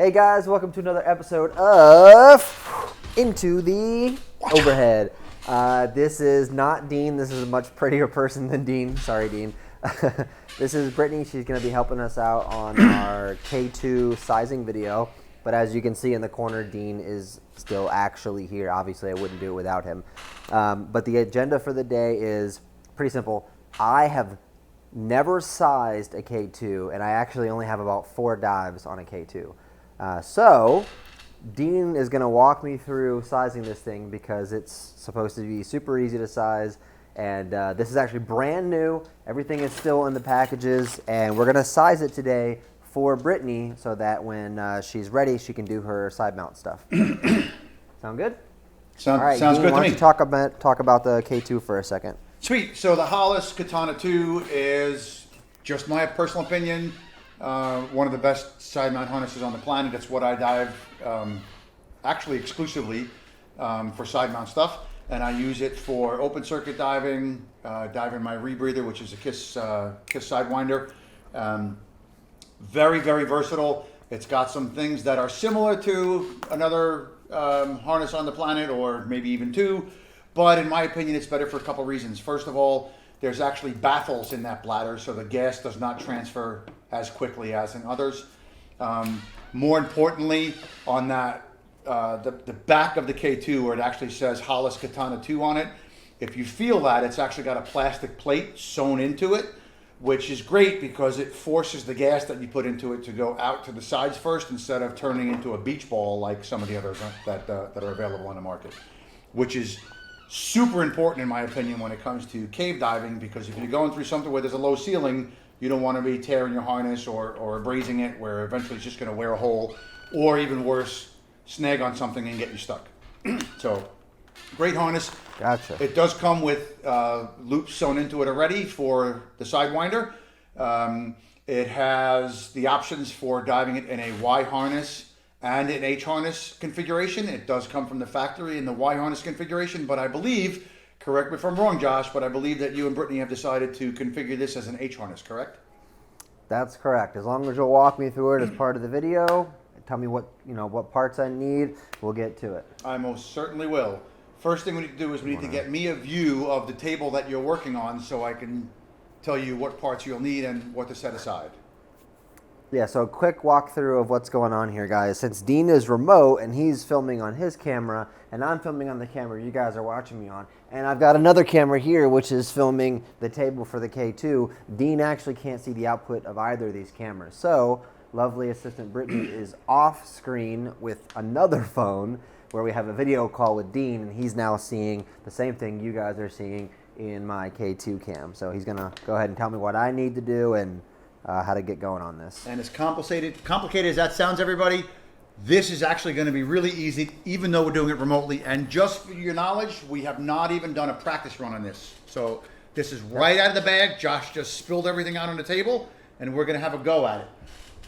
Hey guys, welcome to another episode of Into the Overhead. This is not Dean. This is a much prettier person than Dean. Sorry, Dean. This is Brittany. She's going to be helping us out on our K2 sizing video. But as you can see in the corner, Dean is still actually here. Obviously, I wouldn't do it without him. But the agenda for the day is pretty simple. I have never sized a K2, and I actually only have about 4 dives on a K2. So Dean is going to walk me through sizing this thing because it's supposed to be super easy to size. And this is actually brand new. Everything is still in the packages, and we're going to size it today for Brittany so that when she's ready, she can do her side mount stuff. Sound good? Sounds Dean, good to me. Why don't you talk about the K2 for a second? Sweet. So the Hollis Katana 2 is, just my personal opinion, one of the best side mount harnesses on the planet. It's what I dive actually exclusively for side mount stuff. And I use it for open circuit diving, diving my rebreather, which is a Kiss Sidewinder. Very, very versatile. It's got some things that are similar to another harness on the planet, or maybe even two. But in my opinion, it's better for a couple reasons. First of all, there's actually baffles in that bladder, so the gas does not transfer as quickly as in others. More importantly, on that the back of the K2, where it actually says Hollis Katana 2 on it, if you feel that, it's actually got a plastic plate sewn into it, which is great because it forces the gas that you put into it to go out to the sides first instead of turning into a beach ball like some of the others that are available on the market, which is super important in my opinion when it comes to cave diving, because if you're going through something where there's a low ceiling, you don't want to be tearing your harness or abrasing it where eventually it's just going to wear a hole, or even worse, snag on something and get you stuck. So great harness. Gotcha. It does come with loops sewn into it already for the Sidewinder. It has the options for diving it in a Y harness and an H harness configuration. It does come from the factory in the Y harness configuration, but I believe, correct me if I'm wrong, Josh, but I believe that you and Brittany have decided to configure this as an H harness, correct? That's correct. As long as you'll walk me through it as part of the video, tell me what parts I need, we'll get to it. I most certainly will. First thing we need to do is we need to get me a view of the table that you're working on so I can tell you what parts you'll need and what to set aside. Yeah, so a quick walkthrough of what's going on here, guys. Since Dean is remote and he's filming on his camera and I'm filming on the camera you guys are watching me on, and I've got another camera here which is filming the table for the K2, Dean actually can't see the output of either of these cameras. So, lovely assistant Brittany is off screen with another phone where we have a video call with Dean, and he's now seeing the same thing you guys are seeing in my K2 cam. So he's going to go ahead and tell me what I need to do and how to get going on this. And as complicated as that sounds, everybody, this is actually going to be really easy, even though we're doing it remotely. And just for your knowledge, we have not even done a practice run on this. So this is right out of the bag. Josh just spilled everything out on the table, and we're going to have a go at it.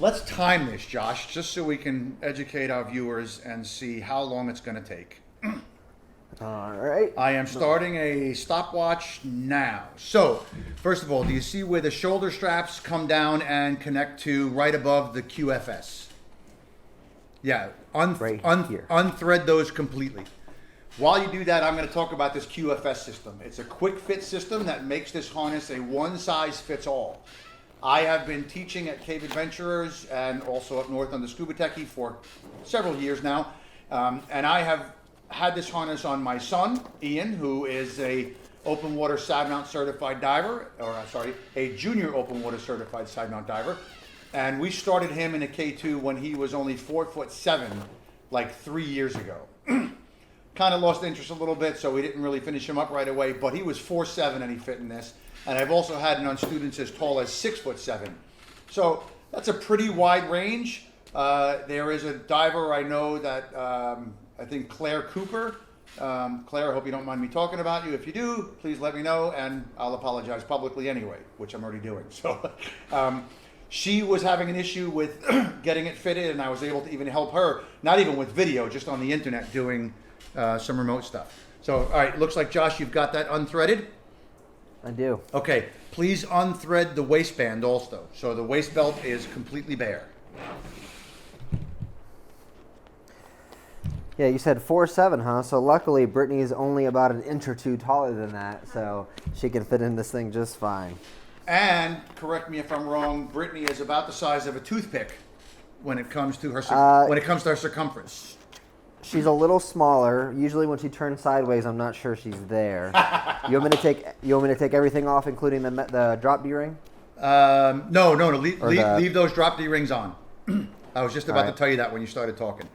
Let's time this, Josh, just so we can educate our viewers and see how long it's going to take. All right. I am starting a stopwatch now. So, first of all, do you see where the shoulder straps come down and connect to right above the QFS? Yeah, unthread those completely. While you do that, I'm going to talk about this QFS system. It's a quick fit system that makes this harness a one-size-fits-all. I have been teaching at Cave Adventurers and also up north on the Scuba Techie for several years now. And I have had this harness on my son, Ian, who is a open water side mount certified diver, a junior open water certified side mount diver. And we started him in a K2 when he was only 4'7", like 3 years ago. Kind of lost interest a little bit, so we didn't really finish him up right away, but he was 4'7" and he fit in this. And I've also had it on students as tall as 6'7". So that's a pretty wide range. There is a diver I know that I think Claire Cooper. Claire, I hope you don't mind me talking about you. If you do, please let me know, and I'll apologize publicly anyway, which I'm already doing. So she was having an issue with getting it fitted, and I was able to even help her, not even with video, just on the internet doing some remote stuff. So, all right, looks like, Josh, you've got that unthreaded. I do. Okay, please unthread the waistband also. So the waist belt is completely bare. Yeah, you said 4'7", huh? So luckily Brittany is only about an inch or two taller than that, so she can fit in this thing just fine. And correct me if I'm wrong, Brittany is about the size of a toothpick when it comes to her circumference. She's a little smaller. Usually when she turns sideways, I'm not sure she's there. You want me to take everything off, including the drop D-ring? No. Leave those drop D-rings on. I was just about to tell you that when you started talking.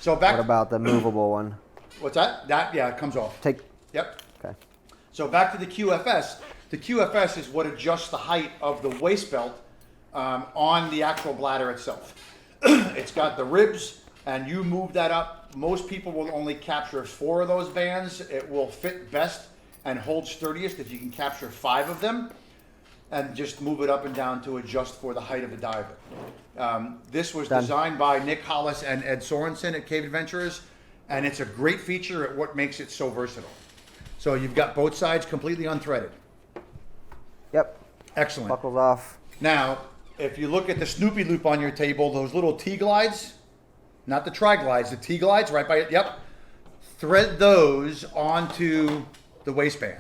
So What about the movable one? What's that? It comes off. Yep. Okay. So back to the QFS. The QFS is what adjusts the height of the waist belt on the actual bladder itself. It's got the ribs, and you move that up. Most people will only capture 4 of those bands. It will fit best and hold sturdiest if you can capture 5 of them, and just move it up and down to adjust for the height of the diver. This was designed by Nick Hollis and Ed Sorensen at Cave Adventurers, and it's a great feature at what makes it so versatile. So you've got both sides completely unthreaded. Yep. Excellent. Buckles off. Now, if you look at the Snoopy loop on your table, those little T-glides, not the tri-glides, the T-glides right by it, yep. Thread those onto the waistband.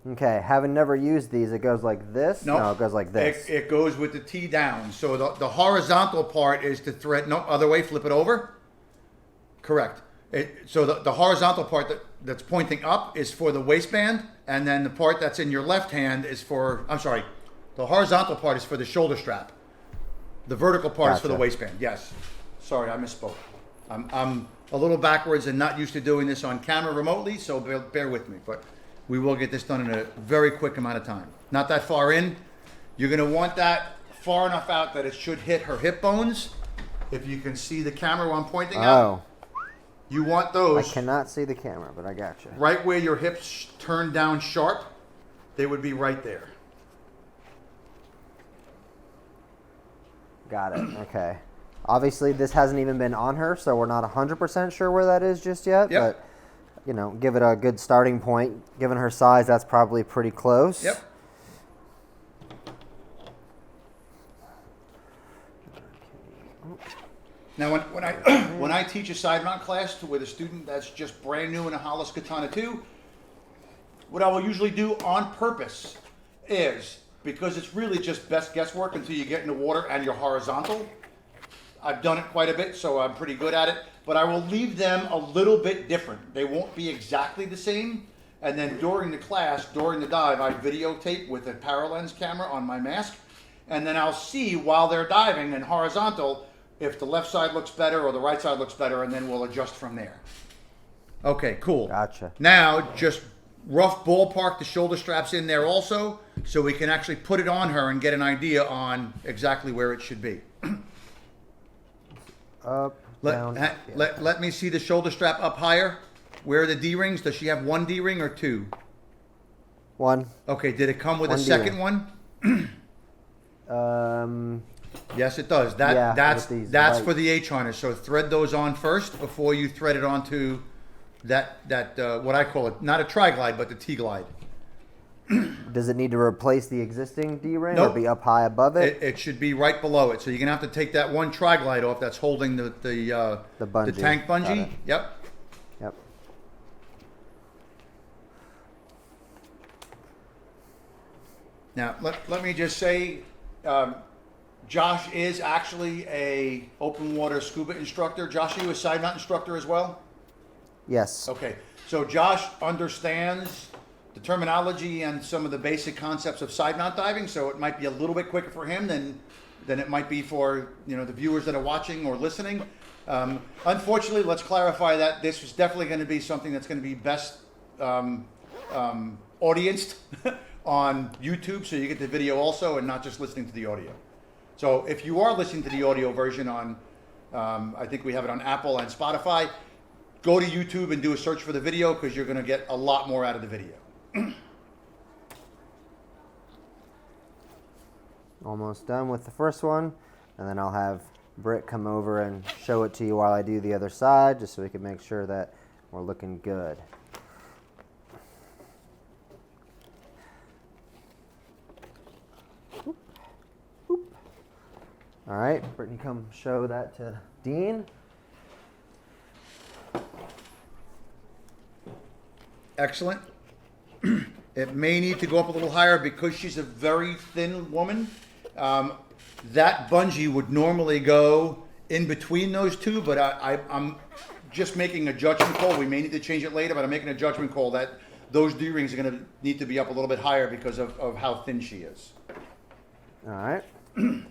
Okay, having never used these, it goes like this? No, it goes like this. It goes with the T down. So the horizontal part is to thread, no, other way, flip it over. Correct. So the horizontal part that's pointing up is for the waistband, and then the part that's in your left hand is for, the horizontal part is for the shoulder strap. The vertical part is for the waistband, yes. Sorry, I misspoke. I'm a little backwards and not used to doing this on camera remotely, so bear with me. But we will get this done in a very quick amount of time. Not that far in. You're going to want that far enough out that it should hit her hip bones. If you can see the camera while I'm pointing out. You want those. I cannot see the camera, but I got you. Right where your hips turn down sharp, they would be right there. Got it. Okay. Obviously, this hasn't even been on her, so we're not 100% sure where that is just yet. Yep. But, give it a good starting point. Given her size, that's probably pretty close. Yep. Now, when I teach a side mount class with a student that's just brand new in a Hollis Katana 2, what I will usually do on purpose is, because it's really just best guesswork until you get in the water and you're horizontal. I've done it quite a bit, so I'm pretty good at it. But I will leave them a little bit different. They won't be exactly the same. And then during the class, during the dive, I videotape with a paralens camera on my mask. And then I'll see while they're diving and horizontal if the left side looks better or the right side looks better, and then we'll adjust from there. Okay, cool. Gotcha. Now, just rough ballpark the shoulder straps in there also, so we can actually put it on her and get an idea on exactly where it should be. Up, down. Let me see the shoulder strap up higher. Where are the D-rings? Does she have 1 D-ring or 2? 1. Okay, did it come with a second one? Yes, it does. That's for the H harness. So thread those on first before you thread it onto that what I call it, not a tri-glide, but the T-glide. Does it need to replace the existing D-ring Nope. or be up high above it? It should be right below it. So you're gonna have to take that one tri-glide off that's holding the bungee. the tank bungee. Yep. Yep. Now let me just say, Josh is actually a open water scuba instructor. Josh, are you a side mount instructor as well? Yes. Okay, so Josh understands the terminology and some of the basic concepts of side mount diving, so it might be a little bit quicker for him than it might be for the viewers that are watching or listening. Unfortunately, let's clarify that this is definitely going to be something that's going to be best audienced on YouTube, so you get the video also and not just listening to the audio. So if you are listening to the audio version on, I think we have it on Apple and Spotify, go to YouTube and do a search for the video, because you're going to get a lot more out of the video. Almost done with the first one, and then I'll have Britt come over and show it to you while I do the other side, just so we can make sure that we're looking good. All right, Brittany, come show that to Dean. Excellent. It may need to go up a little higher because she's a very thin woman. That bungee would normally go in between those two, but I'm just making a judgment call. We may need to change it later, but I'm making a judgment call that those D-rings are going to need to be up a little bit higher because of how thin she is. All right. You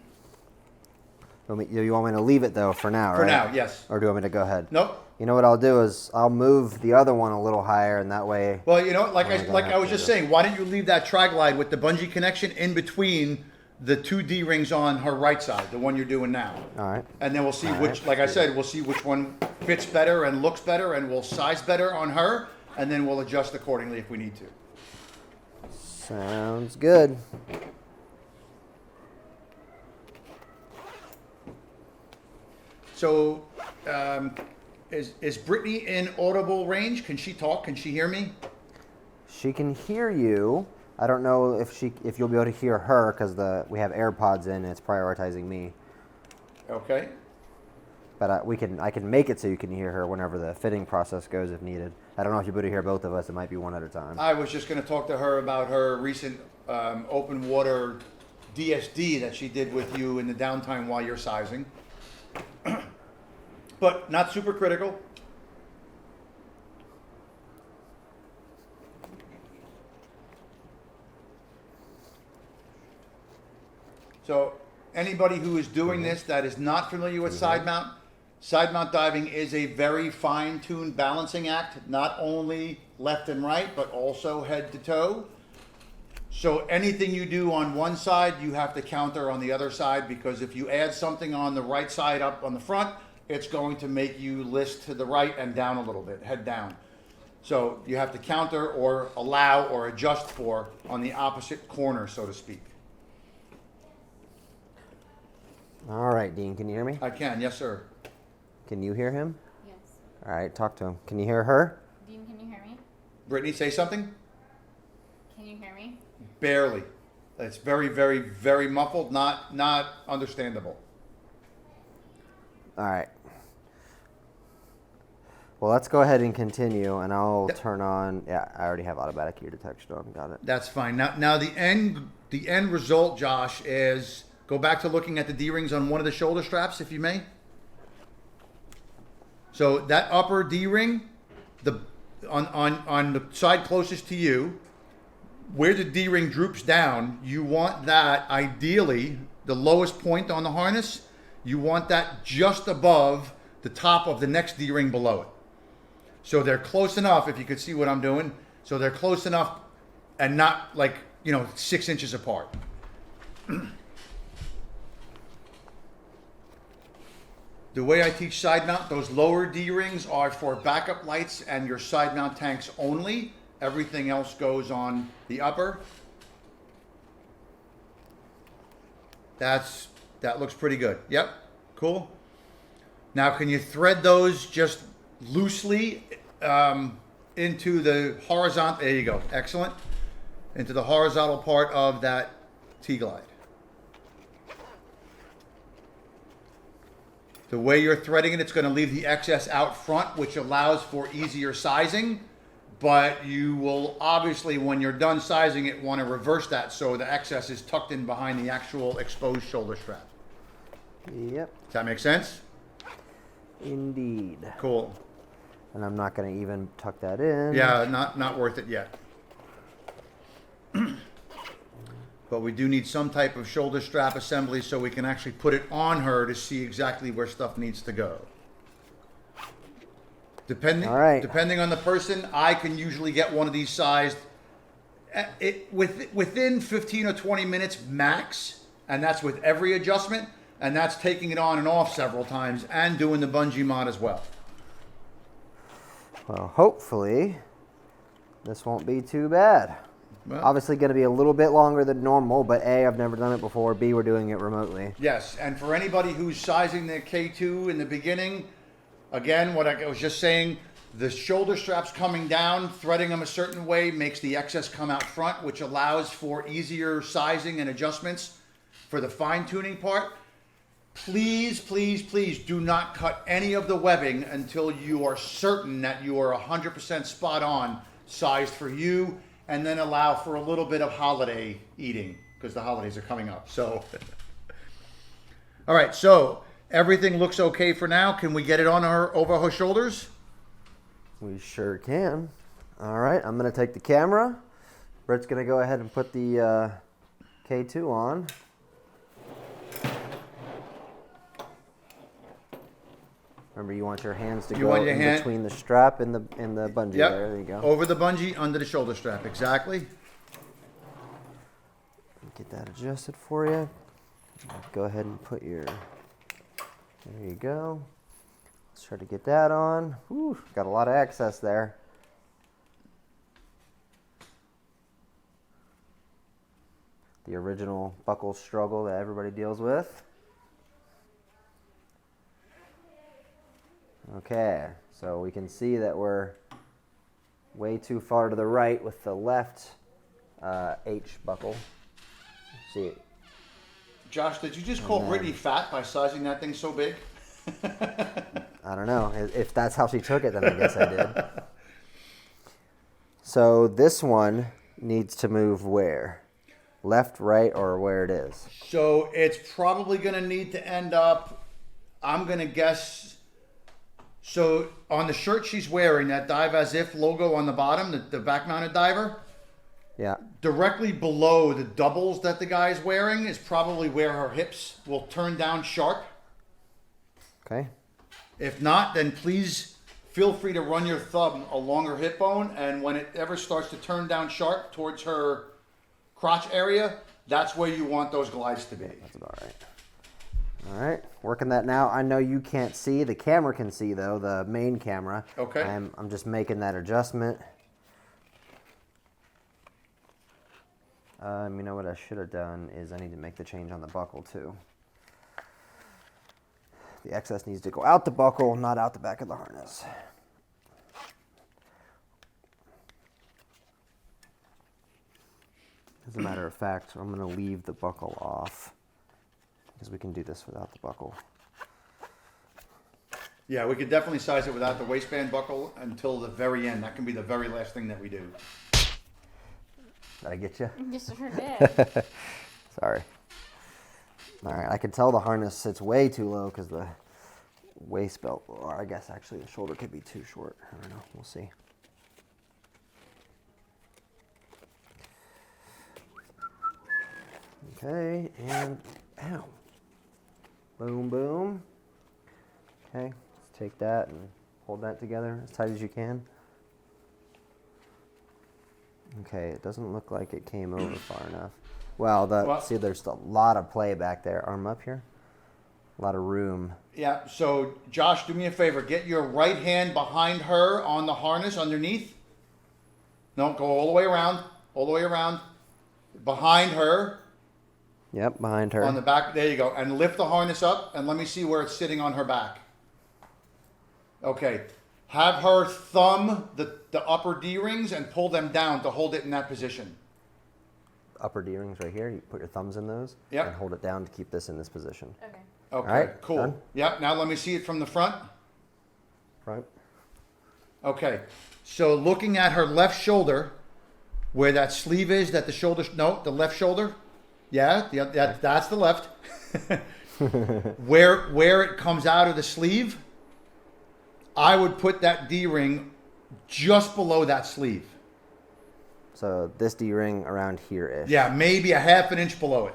want me to leave it though for now, right? For now, yes. Or do you want me to go ahead? Nope. You know what I'll do is I'll move the other one a little higher, and that way. Well, you know, like I was just saying, why don't you leave that tri-glide with the bungee connection in between the two D-rings on her right side, the one you're doing now. All right. And then we'll see like I said, we'll see which one fits better and looks better and will size better on her, and then we'll adjust accordingly if we need to. Sounds good. So, is Brittany in audible range? Can she talk? Can she hear me? She can hear you. I don't know if you'll be able to hear her because we have AirPods in and it's prioritizing me. Okay. But I can make it so you can hear her whenever the fitting process goes if needed. I don't know if you're able to hear both of us. It might be one at a time. I was just going to talk to her about her recent open water DSD that she did with you in the downtime while you're sizing. But not super critical. So anybody who is doing this that is not familiar with side mount diving is a very fine-tuned balancing act, not only left and right, but also head to toe. So anything you do on one side, you have to counter on the other side, because if you add something on the right side up on the front, it's going to make you list to the right and down a little bit, head down. So you have to counter or allow or adjust for on the opposite corner, so to speak. All right, Dean, can you hear me? I can, yes, sir. Can you hear him? Yes. All right, talk to him. Can you hear her? Dean, can you hear me? Brittany, say something? Can you hear me? Barely. It's very, very, very muffled, not understandable. All right. Well, let's go ahead and continue, and I'll turn on. Yeah, I already have automatic ear detection on. Got it. That's fine. Now the end result, Josh, is go back to looking at the D-rings on one of the shoulder straps, if you may. So that upper D-ring, on the side closest to you, where the D-ring droops down, you want that ideally the lowest point on the harness. You want that just above the top of the next D-ring below it. So they're close enough, if you could see what I'm doing. So they're close enough and not 6 inches apart. The way I teach side mount, those lower D-rings are for backup lights and your side mount tanks only. Everything else goes on the upper. That looks pretty good. Yep, cool. Now can you thread those just loosely into the horizontal, there you go, excellent. Into the horizontal part of that T-glide. The way you're threading it, it's going to leave the excess out front, which allows for easier sizing. But you will obviously, when you're done sizing it, want to reverse that so the excess is tucked in behind the actual exposed shoulder strap. Yep. Does that make sense? Indeed. Cool. And I'm not going to even tuck that in. Yeah, not worth it yet. But we do need some type of shoulder strap assembly so we can actually put it on her to see exactly where stuff needs to go. Depending on the person, I can usually get one of these sized within 15 or 20 minutes max, and that's with every adjustment, and that's taking it on and off several times and doing the bungee mod as well. Well, hopefully this won't be too bad. Well, Obviously going to be a little bit longer than normal, but A, I've never done it before. B, we're doing it remotely. yes, and for anybody who's sizing their K2 in the beginning, again, what I was just saying, the shoulder straps coming down, threading them a certain way makes the excess come out front, which allows for easier sizing and adjustments for the fine-tuning part. Please, please, please do not cut any of the webbing until you are certain that you are 100% spot on sized for you, and then allow for a little bit of holiday eating because the holidays are coming up. So, all right, so everything looks okay for now. Can we get it on her over her shoulders? We sure can. All right, I'm going to take the camera. Brett's going to go ahead and put the K2 on. Remember, you want your hands to go in between the strap and the bungee. Yep. There you go. Over the bungee, under the shoulder strap. Exactly. Get that adjusted for you. Go ahead and put your... There you go. Let's try to get that on. Whew, got a lot of excess there. The original buckle struggle that everybody deals with. Okay, so we can see that we're way too far to the right with the left H buckle. See, Josh, did you just call Brittany fat by sizing that thing so big? I don't know. If that's how she took it, then I guess I did. So this one needs to move where? Left, right, or where it is? So it's probably going to need to end up, I'm going to guess... So on the shirt she's wearing, that Dive As If logo on the bottom, the back-mounted diver, Yeah. directly below the doubles that the guy is wearing is probably where her hips will turn down sharp. Okay. If not, then please feel free to run your thumb along her hip bone, and when it ever starts to turn down sharp towards her crotch area, that's where you want those glides to be. That's about right. All right, working that now. I know you can't see. The camera can see, though, the main camera. Okay. I'm just making that adjustment. You know what I should have done is I need to make the change on the buckle, too. The excess needs to go out the buckle, not out the back of the harness. As a matter of fact, I'm going to leave the buckle off because we can do this without the buckle. Yeah, we could definitely size it without the waistband buckle until the very end. That can be the very last thing that we do. Did I get you? Just sure did. Sorry. All right, I can tell the harness sits way too low because the waist belt, or I guess actually the shoulder could be too short. I don't know. We'll see. Okay, and ow. Boom, boom. Okay, let's take that and hold that together as tight as you can. Okay, it doesn't look like it came over far enough. Well, see, there's a lot of play back there. Arm up here. A lot of room. Yeah, so Josh, do me a favor. Get your right hand behind her on the harness underneath. No, go all the way around. All the way around. Behind her. Yep, behind her. On the back. There you go. And lift the harness up and let me see where it's sitting on her back. Okay. Have her thumb the upper D-rings and pull them down to hold it in that position. Upper D-rings right here. You put your thumbs in those. Yep. And hold it down to keep this in this position. Okay. Okay, All right, cool. done? Yep, now let me see it from the front. Front. Okay, so looking at her left shoulder, where that sleeve is, that the shoulder, no, the left shoulder. Yeah, that's the left. Where it comes out of the sleeve, I would put that D-ring just below that sleeve. So this D-ring around here-ish. Yeah, maybe a half an inch below it.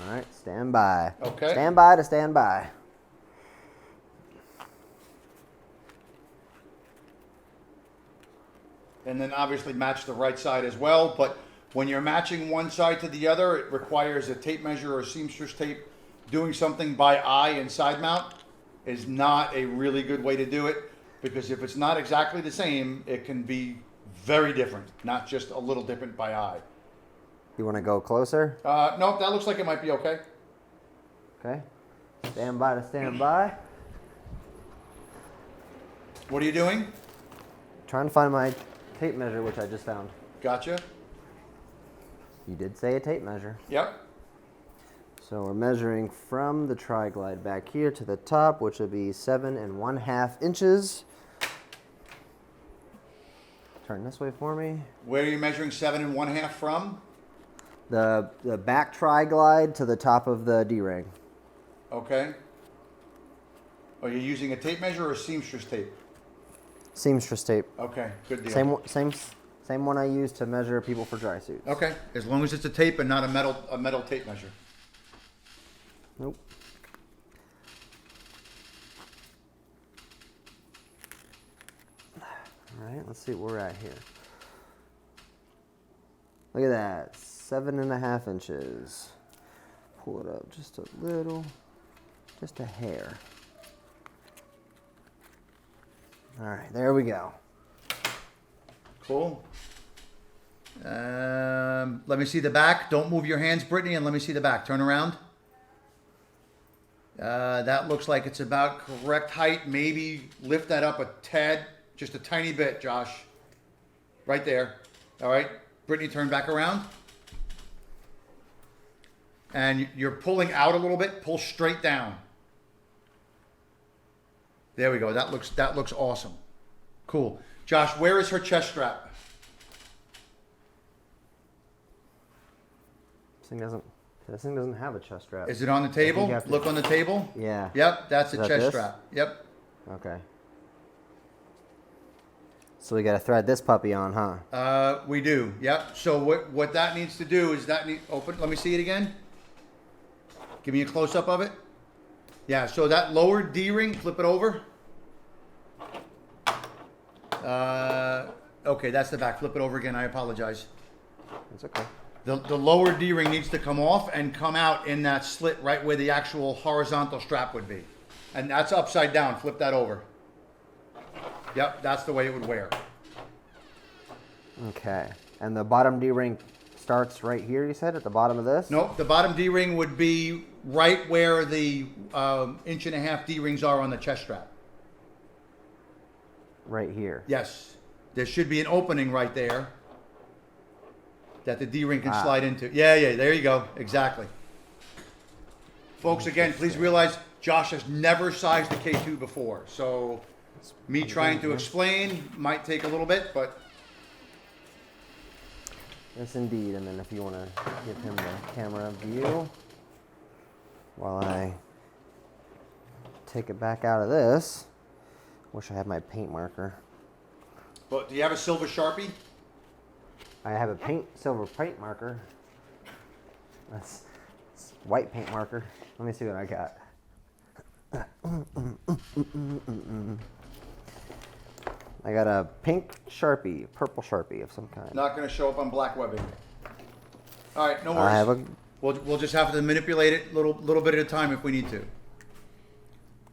All right, stand by. Okay. Stand by to stand by. And then obviously match the right side as well. But when you're matching one side to the other, it requires a tape measure or seamstress tape. Doing something by eye and side mount is not a really good way to do it, because if it's not exactly the same, it can be very different, not just a little different by eye. You want to go closer? Nope, that looks like it might be okay. Okay. Stand by to stand by. What are you doing? Trying to find my tape measure, which I just found. Gotcha. You did say a tape measure. Yep. So we're measuring from the tri-glide back here to the top, which would be 7 1/2 inches. Turn this way for me. Where are you measuring 7 1/2 from? The back tri-glide to the top of the D-ring. Okay. Are you using a tape measure or seamstress tape? Seamstress tape. Okay, good deal. Same one I use to measure people for dry suits. Okay, as long as it's a tape and not a metal tape measure. Nope. All right, let's see where we're at here. Look at that, 7.5 inches. Pull it up just a little, just a hair. All right, there we go. Cool. Let me see the back. Don't move your hands, Brittany, and let me see the back. Turn around. That looks like it's about correct height. Maybe lift that up a tad, just a tiny bit, Josh. Right there. All right. Brittany, turn back around. And you're pulling out a little bit. Pull straight down. There we go. That looks awesome. Cool. Josh, where is her chest strap? This thing doesn't have a chest strap. Is it on the table? Look on the table. Yeah. Yep, that's a Is that chest this? strap. Yep. Okay. So we got to thread this puppy on, huh? We do. Yep. So what that needs to do is open. Let me see it again. Give me a close up of it. Yeah. So that lower D ring, flip it over. Okay, that's the back. Flip it over again. I apologize. It's okay. The lower D ring needs to come off and come out in that slit right where the actual horizontal strap would be, and that's upside down. Flip that over. Yep, that's the way it would wear. Okay. And the bottom D-ring starts right here, you said, at the bottom of this? Nope, the bottom D-ring would be right where the 1.5 D-rings are on the chest strap. Right here. Yes. There should be an opening right there that the D-ring can slide into. Yeah, there you go. Exactly. Folks, again, please realize Josh has never sized a K2 before, so me trying to explain might take a little bit, but... Yes, indeed. And then if you want to give him the camera view while I take it back out of this. Wish I had my paint marker. But do you have a silver Sharpie? I have a silver paint marker. That's white paint marker. Let me see what I got. I got a pink Sharpie, purple Sharpie of some kind. Not going to show up on black webbing. All right, no worries. I have a. We'll just have to manipulate it little bit at a time if we need to.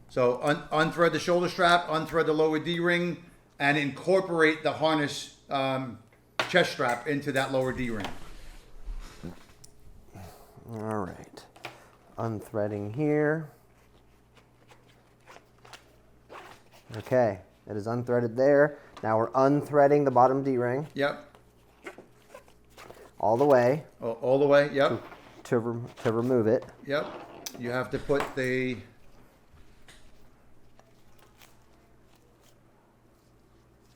So unthread the shoulder strap, unthread the lower D-ring, and incorporate the harness chest strap into that lower D-ring. All right. Unthreading here. Okay. It is unthreaded there. Now we're unthreading the bottom D-ring. Yep. All the way. All the way, yep. To remove it. Yep. You have to put the...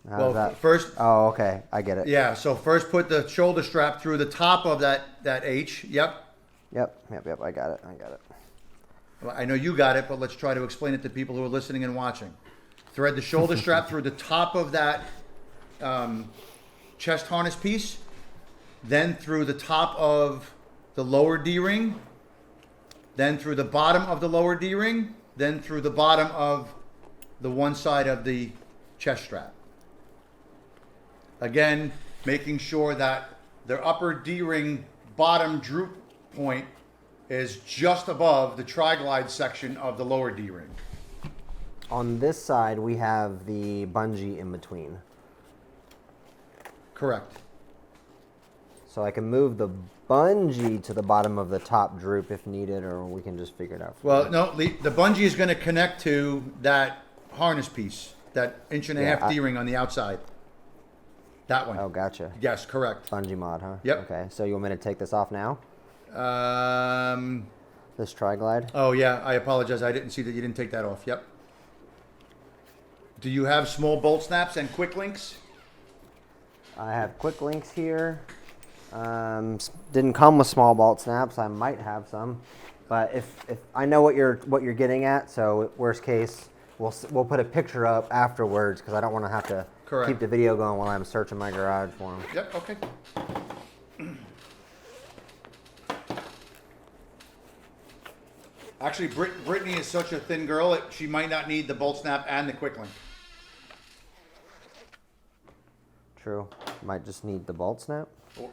How's that? First... Oh, okay. I get it. Yeah, so first put the shoulder strap through the top of that H. Yep. Yep. I got it. Well, I know you got it, but let's try to explain it to people who are listening and watching. Thread the shoulder strap through the top of that chest harness piece, then through the top of the lower D-ring, then through the bottom of the lower D-ring, then through the bottom of the one side of the chest strap. Again, making sure that the upper D-ring bottom droop point is just above the tri-glide section of the lower D-ring. On this side, we have the bungee in between. Correct. So I can move the bungee to the bottom of the top droop if needed, or we can just figure it out. Well, no, the bungee is going to connect to that harness piece, that 1.5 D-ring on the outside. That one. Oh, gotcha. Yes, correct. Bungee mod, huh? Yep. Okay, so you want me to take this off now? This tri-glide? Oh, yeah, I apologize. I didn't see that you didn't take that off. Yep. Do you have small bolt snaps and quick links? I have quick links here. Didn't come with small bolt snaps. I might have some, but if I know what you're getting at, so worst case, we'll put a picture up afterwards because I don't want to have to keep the video going while I'm searching my garage for them. Yep. Okay. Actually, Brittany is such a thin girl, she might not need the bolt snap and the quick link. True. Might just need the bolt snap.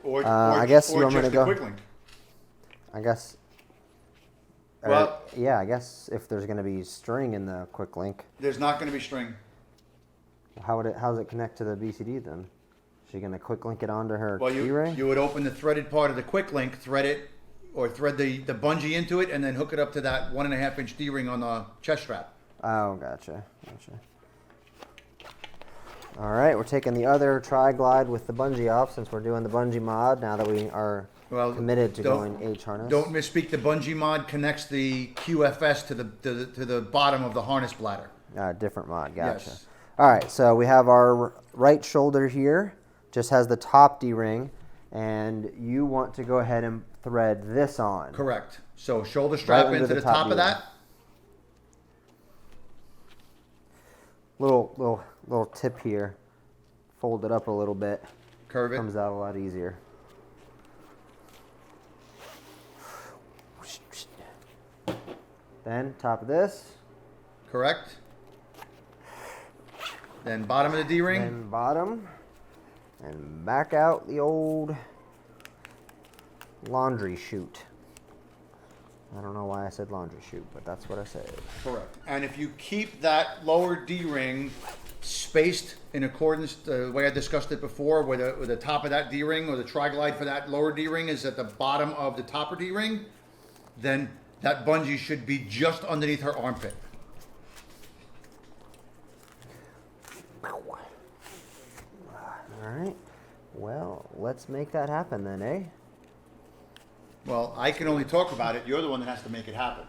I guess you want me to go. Quick link. I guess. Well, yeah, I guess if there's going to be string in the quick link. There's not going to be string. How does it connect to the BCD then? Is she going to quick link it onto her keyring? You would open the threaded part of the quick link, thread it, or thread the bungee into it, and then hook it up to that 1.5 inch D-ring on the chest strap. Oh, gotcha. All right, we're taking the other tri-glide with the bungee off since we're doing the bungee mod now that we are committed to going H harness. Don't misspeak. The bungee mod connects the QFS to the bottom of the harness bladder. Different mod, gotcha. Yes. All right, so we have our right shoulder here, just has the top D-ring, and you want to go ahead and thread this on. Correct. So shoulder strap into the top of that. Little tip here. Fold it up a little bit. Curve it. Comes out a lot easier. Then top of this. Correct. Then bottom of the D-ring. Then bottom. And back out the old laundry chute. I don't know why I said laundry chute, but that's what I said. Correct. And if you keep that lower D-ring spaced in accordance the way I discussed it before, where the top of that D-ring or the tri-glide for that lower D-ring is at the bottom of the topper D-ring, then that bungee should be just underneath her armpit. All right. Well, let's make that happen then, eh? Well, I can only talk about it. You're the one that has to make it happen.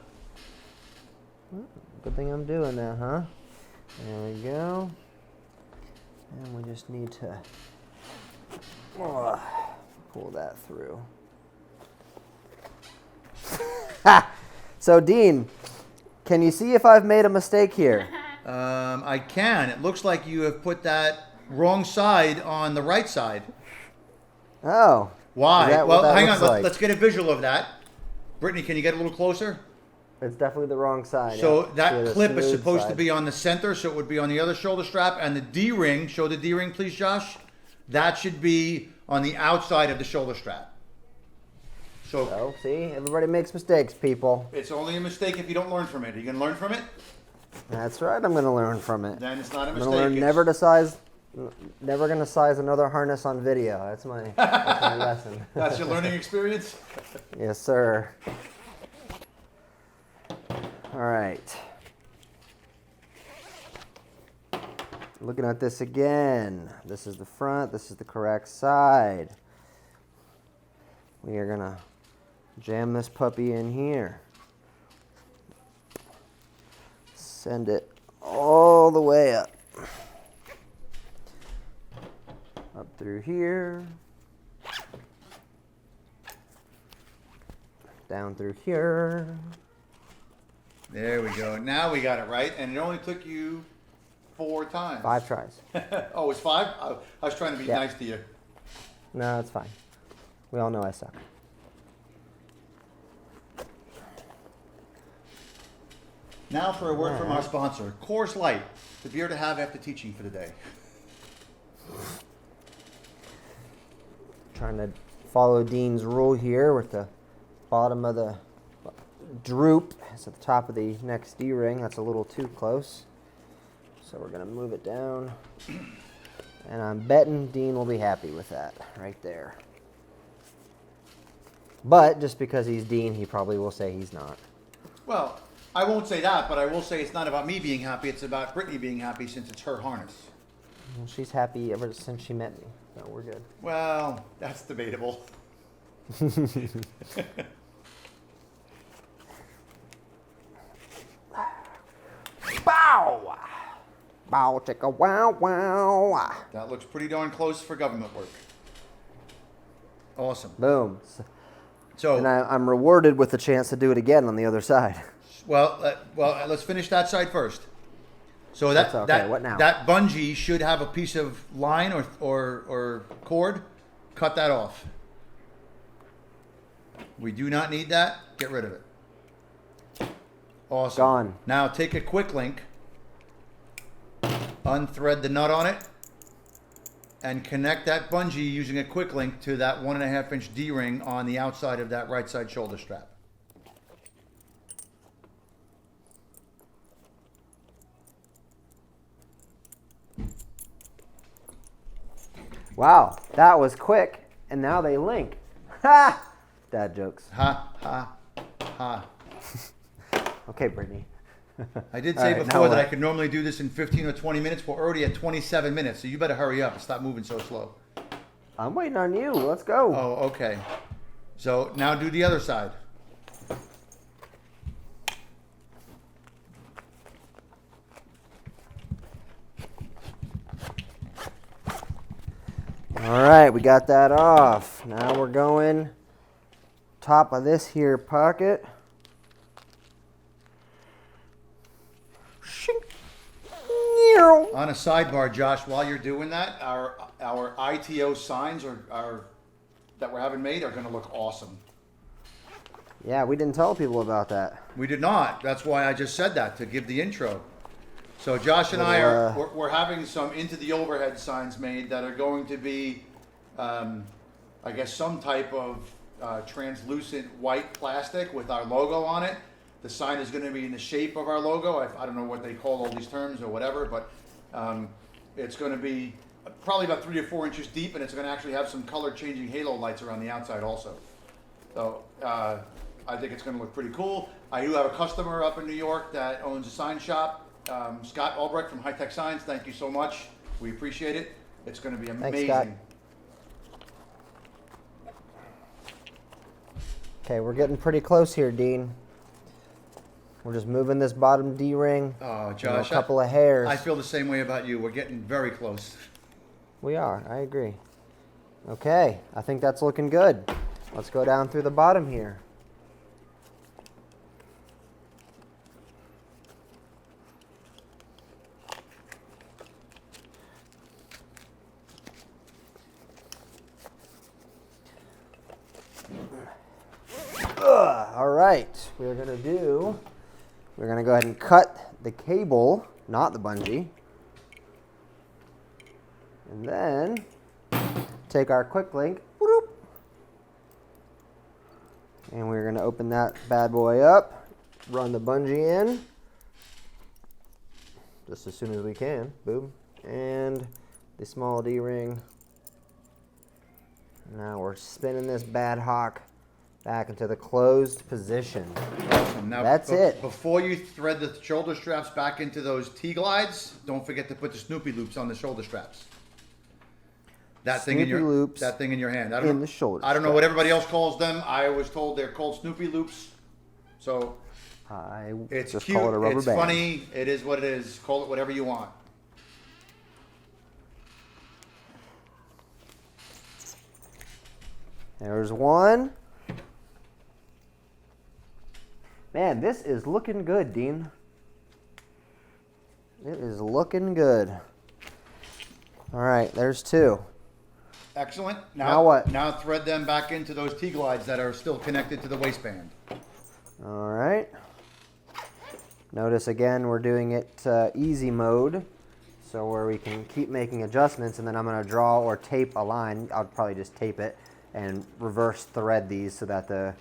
Good thing I'm doing that, huh? There we go. And we just need to pull that through. So, Dean, can you see if I've made a mistake here? I can. It looks like you have put that wrong side on the right side. Oh. Why? Well, hang on. Let's get a visual of that. Brittany, can you get a little closer? It's definitely the wrong side. So that clip is supposed to be on the center, so it would be on the other shoulder strap. And the D-ring, show the D-ring, please, Josh. That should be on the outside of the shoulder strap. So, see, everybody makes mistakes, people. It's only a mistake if you don't learn from it. Are you going to learn from it? That's right. I'm going to learn from it. Then it's not a mistake. I'm going to learn never going to size another harness on video. That's my lesson. That's your learning experience? Yes, sir. All right. Looking at this again. This is the front. This is the correct side. We are going to jam this puppy in here. Send it all the way up. Up through here. Down through here. There we go. Now we got it right, and it only took you 4 times. 5 tries. Oh, it's 5? I was trying to be nice to you. No, it's fine. We all know I suck. Now for a word from our sponsor, Coors Light, the beer to have after teaching for the day. Trying to follow Dean's rule here with the bottom of the droop. It's at the top of the next D-ring. That's a little too close. So we're going to move it down. And I'm betting Dean will be happy with that right there. But just because he's Dean, he probably will say he's not. Well, I won't say that, but I will say it's not about me being happy. It's about Brittany being happy since it's her harness. Well, she's happy ever since she met me. So we're good. Well, that's debatable. Bow! Bow, chicka, wow, wow. That looks pretty darn close for government work. Awesome. Boom. So, And I'm rewarded with the chance to do it again on the other side. well, let's finish that side first. So that That's okay. that What now? that bungee should have a piece of line or cord. Cut that off. We do not need that. Get rid of it. Awesome. Gone. Now take a quick link, unthread the nut on it, and connect that bungee using a quick link to that 1.5 inch D-ring on the outside of that right side shoulder strap. Wow, that was quick, and now they link. Ha! Dad jokes. Ha, ha, ha. Okay, Brittany. I did All say right, before now that I what? could normally do this in 15 or 20 minutes. We're already at 27 minutes, so you better hurry up and stop moving so slow. I'm waiting on you. Let's go. Oh, okay. So now do the other side. All right, we got that off. Now we're going top of this here pocket. Shink. Meow. On a sidebar, Josh, while you're doing that, our ITO signs are that we're having made are going to look awesome. Yeah, we didn't tell people about that. We did not. That's why I just said that, to give the intro. So Josh and I we're having some into the overhead signs made that are going to be, I guess, some type of translucent white plastic with our logo on it. The sign is going to be in the shape of our logo. I don't know what they call all these terms or whatever, but it's going to be probably about 3 or 4 inches deep, and it's going to actually have some color changing halo lights around the outside also. So I think it's going to look pretty cool. I do have a customer up in New York that owns a sign shop. Scott Albrecht from High Tech Signs, thank you so much. We appreciate it. It's going to be amazing. Scott. Okay, we're getting pretty close here, Dean. We're just moving this bottom D-ring. Oh, A Josh, couple of hairs. I feel the same way about you. We're getting very close. We are. I agree. Okay, I think that's looking good. Let's go down through the bottom here. All right, we're going to go ahead and cut the cable, not the bungee. And then take our quick link, whoop, and we're going to open that bad boy up, run the bungee in, just as soon as we can, boom, and the small D-ring. Now we're spinning this bad hawk back into the closed position. Awesome. Now, That's it. Before you thread the shoulder straps back into those T-glides, don't forget to put the Snoopy loops on the shoulder straps. That thing in Snoopy your loops that thing in your hand. in the shoulder I don't know what straps. everybody else calls them. I was told they're called Snoopy loops. So I it's just cute. call it a rubber it's band. funny. It is what it is. Call it whatever you want. There's one. Man, this is looking good, Dean. It is looking good. All right, there's two. Excellent. Now what? Now thread them back into those T-glides that are still connected to the waistband. All right. Notice again, we're doing it easy mode, so where we can keep making adjustments, and then I'm going to draw or tape a line. I'll probably just tape it and reverse thread these so that the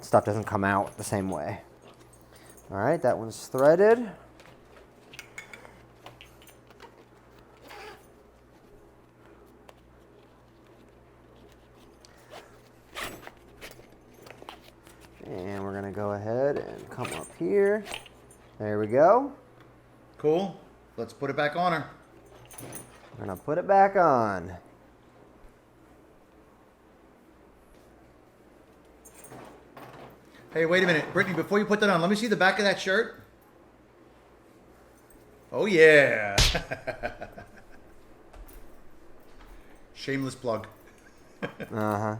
stuff doesn't come out the same way. All right, that one's threaded. And we're going to go ahead and come up here. There we go. Cool. Let's put it back on her. We're going to put it back on. Hey, wait a minute. Brittany, before you put that on, let me see the back of that shirt. Oh, yeah. Shameless plug. Uh-huh.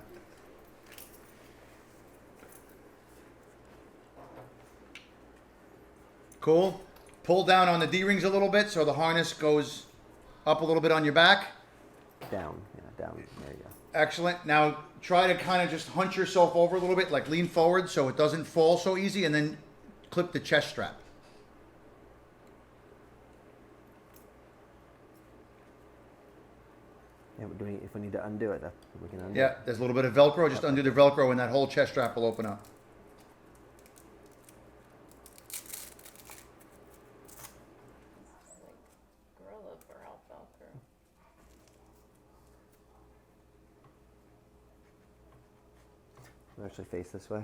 Cool. Pull down on the D-rings a little bit so the harness goes up a little bit on your back. Down. Yeah, down. There you go. Excellent. Now try to kind of just hunch yourself over a little bit, like lean forward so it doesn't fall so easy, and then clip the chest strap. Yeah, if we need to undo it, we can undo Yeah, it. there's a little bit of Velcro. Just undo the Velcro and that whole chest strap will open up. Gorilla Burl Velcro. We'll actually face this way.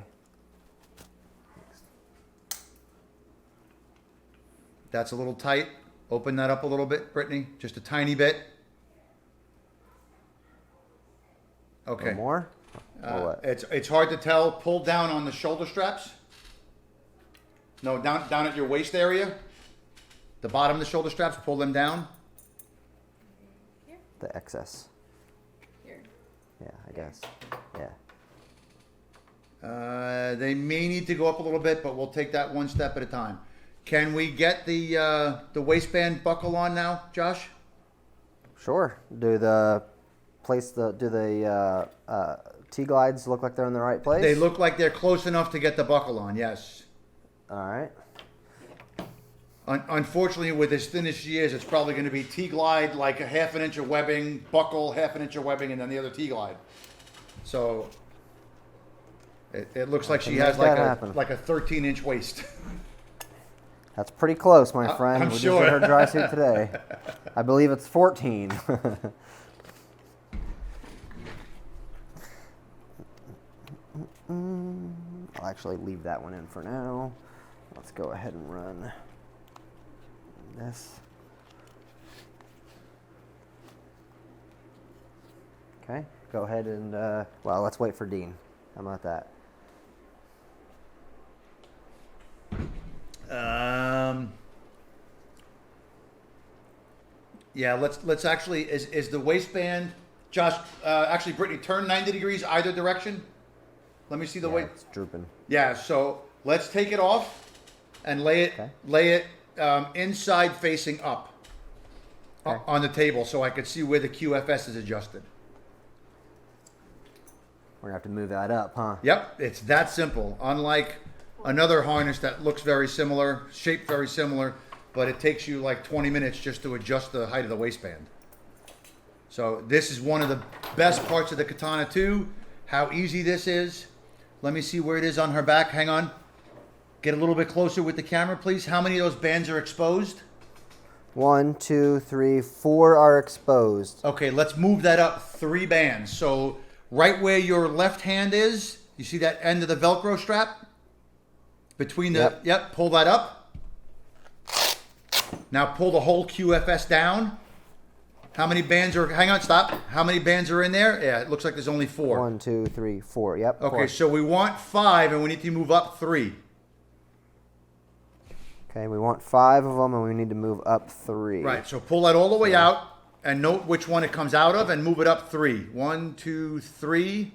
That's a little tight. Open that up a little bit, Brittany. Just a tiny bit. Okay. One more? Or what? It's hard to tell. Pull down on the shoulder straps. No, down at your waist area. The bottom of the shoulder straps, pull them down. Here? The excess. Here. Yeah, I guess. Yeah. They may need to go up a little bit, but we'll take that one step at a time. Can we get the waistband buckle on now, Josh? Sure. Do the T-glides look like they're in the right place? They look like they're close enough to get the buckle on, yes. All right. Unfortunately, with as thin as she is, it's probably going to be T-glide, like a 1/2 inch of webbing, buckle, 1/2 inch of webbing, and then the other T-glide. So it looks like she has like a 13-inch waist. That's pretty close, my friend. I'm We sure. just did her dry suit today. I believe it's 14. I'll actually leave that one in for now. Let's go ahead and run this. Okay, go ahead and, well, let's wait for Dean. How about that? Yeah, let's actually, is the waistband, Josh, actually Brittany, turn 90 degrees either direction. Let me see the Yeah, waist. it's drooping. Yeah, so let's take it off and lay it inside facing up on the table so I could see where the QFS is adjusted. We're gonna have to move that up, huh? Yep, it's that simple. Unlike another harness that looks very similar, shaped very similar, but it takes you like 20 minutes just to adjust the height of the waistband. So this is one of the best parts of the Katana 2, how easy this is. Let me see where it is on her back. Hang on. Get a little bit closer with the camera, please. How many of those bands are exposed? 1, 2, 3, 4 are exposed. Okay, let's move that up 3 bands. So right where your left hand is, you see that end of the Velcro strap? Between the, yep, pull that up. Now pull the whole QFS down. How many bands are, hang on, stop. How many bands are in there? Yeah, it looks like there's only 4. 1, 2, 3, 4. Yep. Okay, 4. so we want 5 and we need to move up 3. Okay, we want 5 of them and we need to move up 3. Right, so pull that all the way out and note which one it comes out of and move it up 3. 1, 2, 3.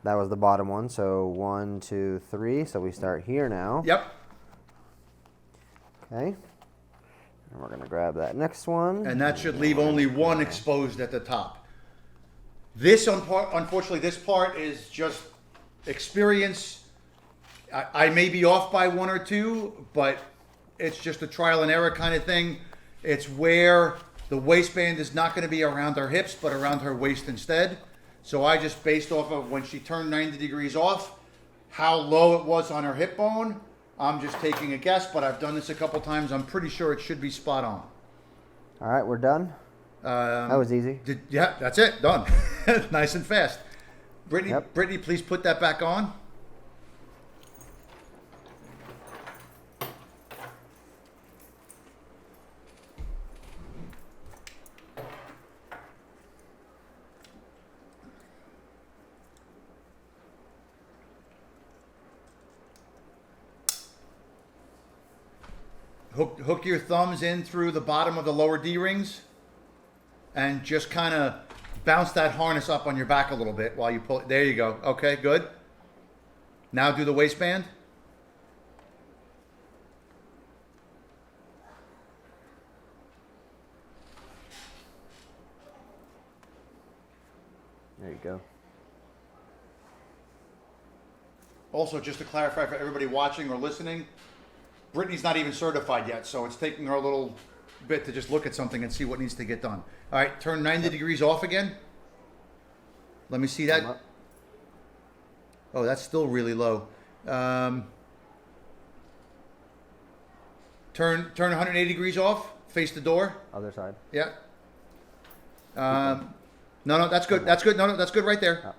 That was the bottom one, so 1, 2, 3. So we start here now. Yep. Okay. And we're going to grab that next one. And that should leave only 1 exposed at the top. This, unfortunately, this part is just experience. I may be off by 1 or 2, but it's just a trial and error kind of thing. It's where the waistband is not going to be around her hips, but around her waist instead. So I just based off of when she turned 90 degrees off, how low it was on her hip bone. I'm just taking a guess, but I've done this a couple times. I'm pretty sure it should be spot on. All right, we're done. That was easy. Yeah, that's it. Done. Nice and fast. Brittany, Yep. Brittany, please put that back on. Hook your thumbs in through the bottom of the lower D-rings and just kind of bounce that harness up on your back a little bit while you pull it. There you go. Okay, good. Now do the waistband. There you go. Also, just to clarify for everybody watching or listening, Brittany's not even certified yet, so it's taking her a little bit to just look at something and see what needs to get done. All right, turn 90 degrees off again. Let me see that. Oh, that's still really low. Turn 180 degrees off. Face the door. Other side. Yeah. No, that's good. That's good. No, that's good right there.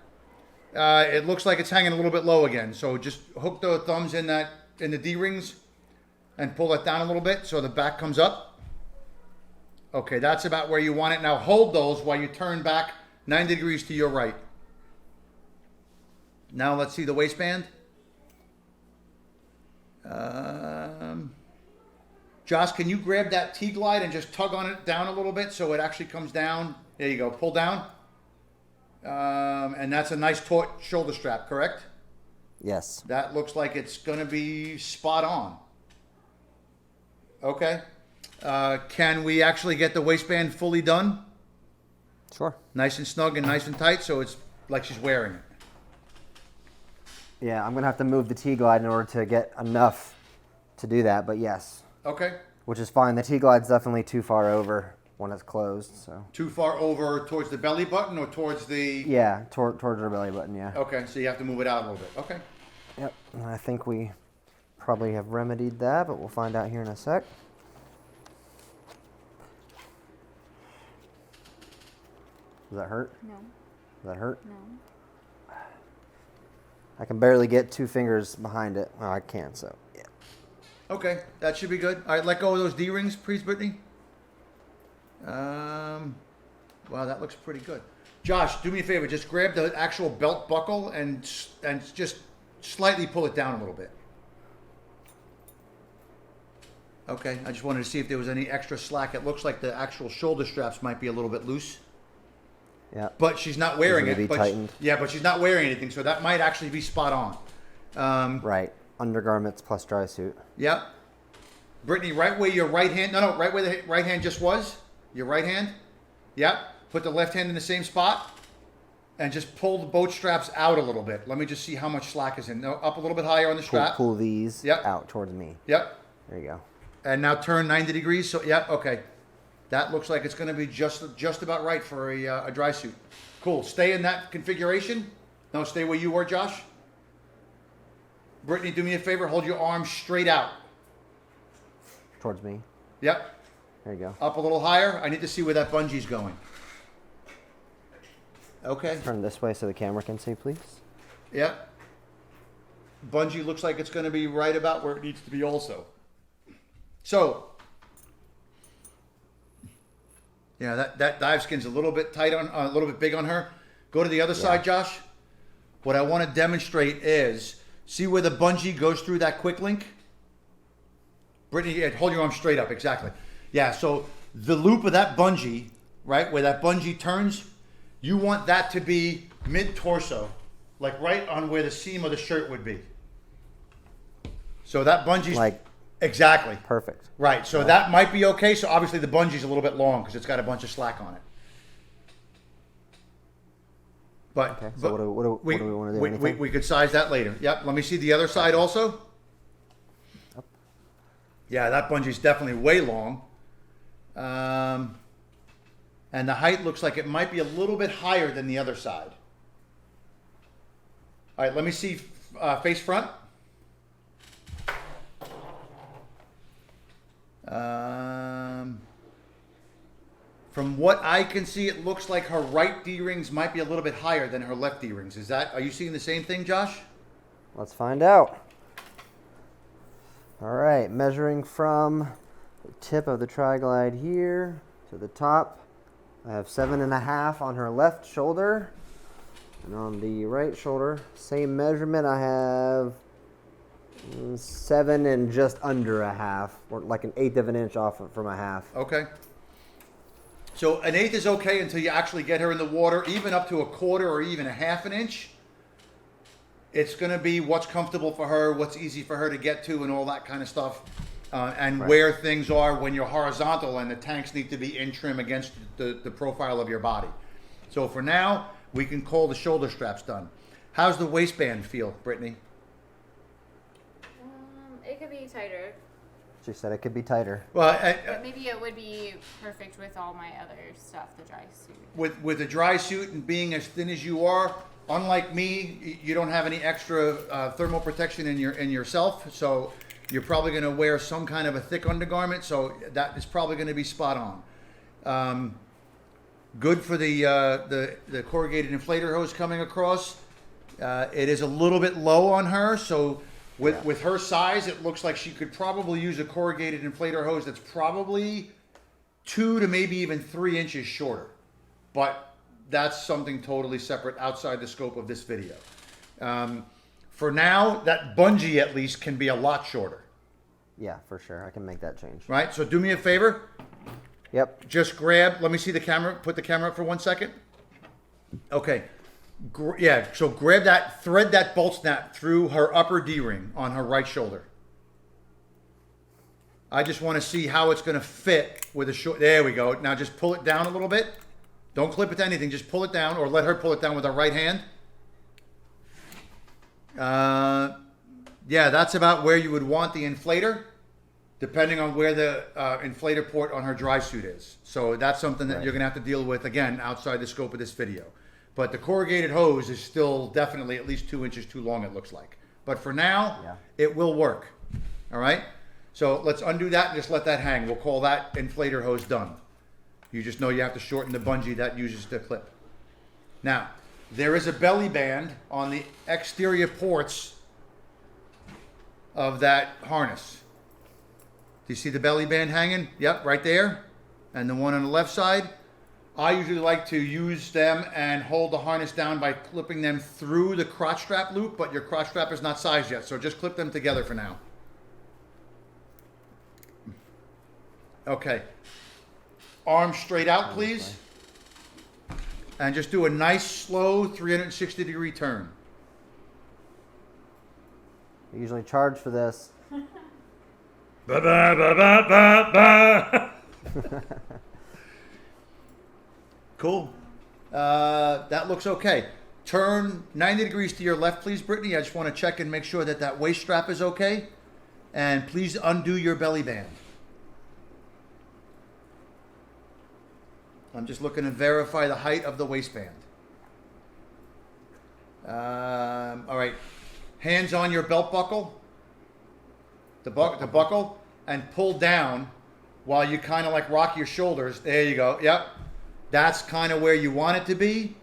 It looks like it's hanging a little bit low again. So just hook the thumbs in the D rings and pull it down a little bit so the back comes up. Okay, that's about where you want it. Now hold those while you turn back 90 degrees to your right. Now let's see the waistband. Josh, can you grab that T-glide and just tug on it down a little bit so it actually comes down? There you go. Pull down. And that's a nice taut shoulder strap, correct? Yes. That looks like it's going to be spot on. Okay. Can we actually get the waistband fully done? Sure. Nice and snug and nice and tight so it's like she's wearing it. Yeah, I'm going to have to move the T-glide in order to get enough to do that, but yes. Okay. Which is fine. The T-glide's definitely too far over when it's closed, so. Too far over towards the belly button or towards the... Yeah, towards her belly button, yeah. Okay, so you have to move it out a little bit. Okay. Yep, and I think we probably have remedied that, but we'll find out here in a sec. Does that hurt? No. Does that hurt? No. I can barely get 2 fingers behind it. Well, I can, so yeah. Okay, that should be good. All right, let go of those D-rings, please, Brittany. Wow, that looks pretty good. Josh, do me a favor. Just grab the actual belt buckle and just slightly pull it down a little bit. Okay, I just wanted to see if there was any extra slack. It looks like the actual shoulder straps might be a little bit loose. Yeah. But she's not wearing it. Be tightened. But she's not wearing anything, so that might actually be spot on. Right. Undergarments plus dry suit. Yep. Brittany, right where your right hand, right where the right hand just was. Your right hand. Yep. Put the left hand in the same spot. And just pull the boat straps out a little bit. Let me just see how much slack is in. No, up a little bit higher on the strap. Pull these out towards me. Yep. There you go. And now turn 90 degrees. So, yep, okay. That looks like it's going to be just about right for a dry suit. Cool. Stay in that configuration. No, stay where you were, Josh. Brittany, do me a favor. Hold your arms straight out. Towards me. Yep. There you go. Up a little higher. I need to see where that bungee's going. Okay. Turn this way so the camera can see, please. Yep. Bungee looks like it's going to be right about where it needs to be also. So, yeah, that dive skin's a little bit tight a little bit big on her. Go to the other side, Josh. What I want to demonstrate is, see where the bungee goes through that quick link? Brittany, hold your arm straight up, exactly. Yeah, so the loop of that bungee, right, where that bungee turns, you want that to be mid-torso, like right on where the seam of the shirt would be. So that bungee's... Like... Exactly. Perfect. Right, so that might be okay. So obviously the bungee's a little bit long because it's got a bunch of slack on it. But, okay, so what do we want to do? We could size that later. Yep, let me see the other side also. Yep. Yeah, that bungee's definitely way long. And the height looks like it might be a little bit higher than the other side. All right, let me see face front. From what I can see, it looks like her right D-rings might be a little bit higher than her left D-rings. Are you seeing the same thing, Josh? Let's find out. All right, measuring from the tip of the tri-glide here to the top. I have 7.5 on her left shoulder. And on the right shoulder, same measurement, I have 7 and just under a half, or like an eighth of an inch off from a half. Okay. So an eighth is okay until you actually get her in the water, even up to a quarter or even a half an inch. It's going to be what's comfortable for her, what's easy for her to get to, and all that kind of stuff. And where things are when you're horizontal and the tanks need to be in trim against the profile of your body. So for now, we can call the shoulder straps done. How's the waistband feel, Brittany? It could be tighter. She said it could be tighter. Well, But maybe it would be perfect with all my other stuff, the dry suit. with a dry suit and being as thin as you are, unlike me, you don't have any extra thermal protection in yourself, so you're probably going to wear some kind of a thick undergarment. So that is probably going to be spot on. Good for the corrugated inflator hose coming across. It is a little bit low on her, so with her size, it looks like she could probably use a corrugated inflator hose that's probably 2 to maybe even 3 inches shorter. But that's something totally separate outside the scope of this video. For now, that bungee at least can be a lot shorter. Yeah, for sure. I can make that change. Right? So do me a favor. Yep. Just grab, let me see the camera, put the camera up for 1 second. Okay. So grab that, thread that bolt snap through her upper D-ring on her right shoulder. I just want to see how it's going to fit with a short, there we go. Now just pull it down a little bit. Don't clip it to anything, just pull it down, or let her pull it down with her right hand. Yeah, that's about where you would want the inflator, depending on where the inflator port on her dry suit is. So that's something that you're going to have to deal with, again, outside the scope of this video. But the corrugated hose is still definitely at least 2 inches too long, it looks like. But for now, it will work. All right? So let's undo that and just let that hang. We'll call that inflator hose done. You just know you have to shorten the bungee that uses the clip. Now, there is a belly band on the exterior ports of that harness. Do you see the belly band hanging? Yep, right there. And the one on the left side. I usually like to use them and hold the harness down by clipping them through the crotch strap loop, but your crotch strap is not sized yet, so just clip them together for now. Okay. Arms straight out, please. And just do a nice, slow 360-degree turn. I usually charge for this. Ba ba ba ba ba ba. Cool. That looks okay. Turn 90 degrees to your left, please, Brittany. I just want to check and make sure that that waist strap is okay. And please undo your belly band. I'm just looking to verify the height of the waistband. All right. Hands on your belt buckle. The buckle. And pull down while you kind of like rock your shoulders. There you go. Yep. That's kind of where you want it to be.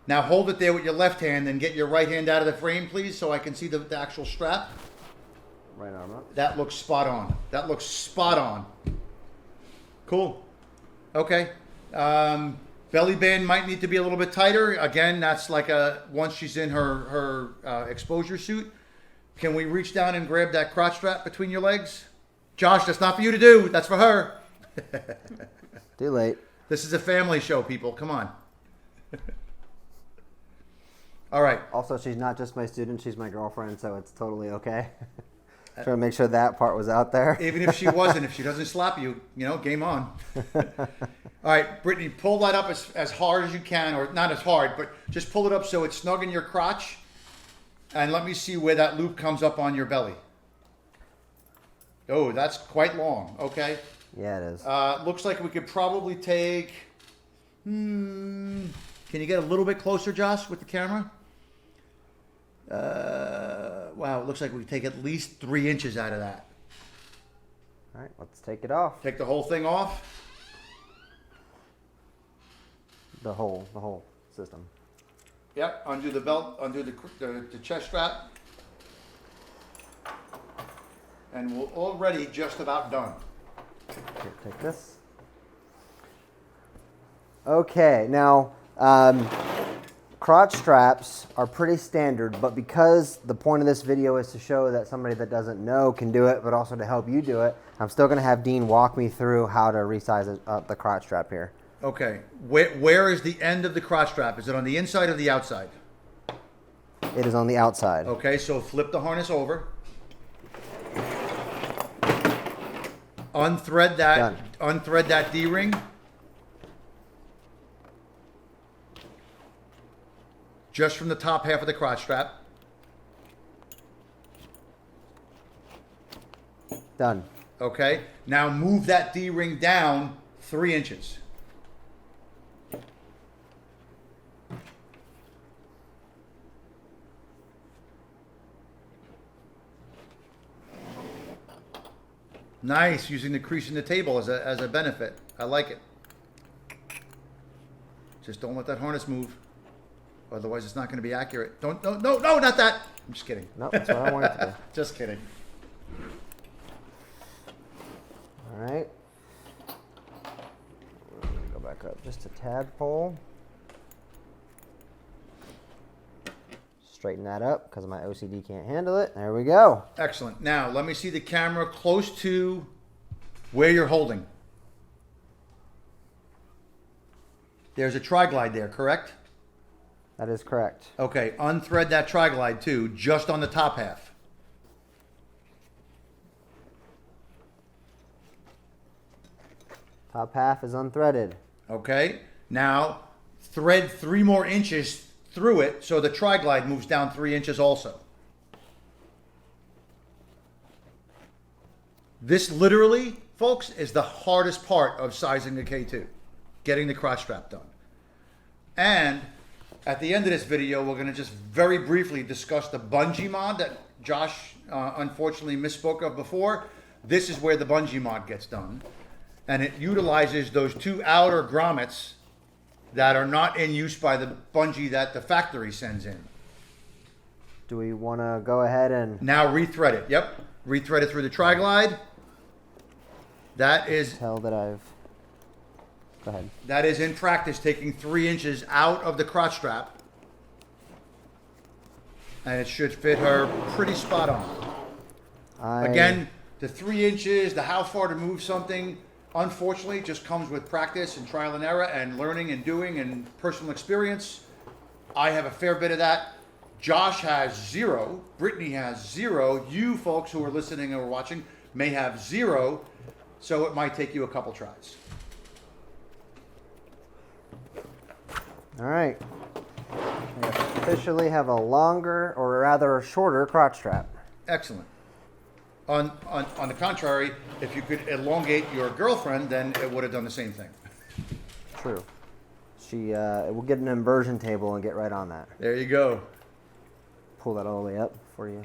Now hold it there with your left hand and get your right hand out of the frame, please, so I can see the actual strap. Right arm up. That looks spot on. That looks spot on. Cool. Okay. Belly band might need to be a little bit tighter. Again, that's like once she's in her exposure suit. Can we reach down and grab that crotch strap between your legs? Josh, that's not for you to do. That's for her. Too late. This is a family show, people. Come on. All right. Also, she's not just my student, she's my girlfriend, so it's totally okay. Trying to make sure that part was out there. Even if she wasn't, if she doesn't slap you, game on. All right, Brittany, pull that up as hard as you can, or not as hard, but just pull it up so it's snug in your crotch. And let me see where that loop comes up on your belly. Oh, that's quite long. Okay. Yeah, it is. Looks like we could probably take... Can you get a little bit closer, Josh, with the camera? Wow, it looks like we could take at least 3 inches out of that. All right, let's take it off. Take the whole thing off. The whole system. Yep, undo the belt, undo the chest strap. And we're already just about done. Here, take this. Okay, now crotch straps are pretty standard, but because the point of this video is to show that somebody that doesn't know can do it, but also to help you do it, I'm still going to have Dean walk me through how to resize up the crotch strap here. Okay. Where is the end of the crotch strap? Is it on the inside or the outside? It is on the outside. Okay, so flip the harness over. Unthread that D-ring. Just from the top half of the crotch strap. Done. Okay, now move that D-ring down 3 inches. Nice, using the crease in the table as a benefit. I like it. Just don't let that harness move. Otherwise, it's not going to be accurate. No, not that. I'm just kidding. No, that's what I wanted to do. Just kidding. All right. Let me go back up just a tadpole. Straighten that up because my OCD can't handle it. There we go. Excellent. Now, let me see the camera close to where you're holding. There's a tri-glide there, correct? That is correct. Okay, unthread that tri-glide too, just on the top half. Top half is unthreaded. Okay, now thread 3 more inches through it so the tri-glide moves down 3 inches also. This literally, folks, is the hardest part of sizing the K2, getting the crotch strap done. And at the end of this video, we're going to just very briefly discuss the bungee mod that Josh unfortunately misspoke of before. This is where the bungee mod gets done. And it utilizes those 2 outer grommets that are not in use by the bungee that the factory sends in. Do we want to go ahead and... Now rethread it. Yep. Rethread it through the tri-glide. That is... Tell that I've... Go ahead. That is in practice taking 3 inches out of the crotch strap. And it should fit her pretty spot on. Again, the 3 inches, the how far to move something, unfortunately, just comes with practice and trial and error and learning and doing and personal experience. I have a fair bit of that. Josh has 0. Brittany has 0. You folks who are listening or watching may have 0. So it might take you a couple tries. All right. We officially have a longer, or rather a shorter crotch strap. Excellent. On the contrary, if you could elongate your girlfriend, then it would have done the same thing. True. We'll get an inversion table and get right on that. There you go. Pull that all the way up for you.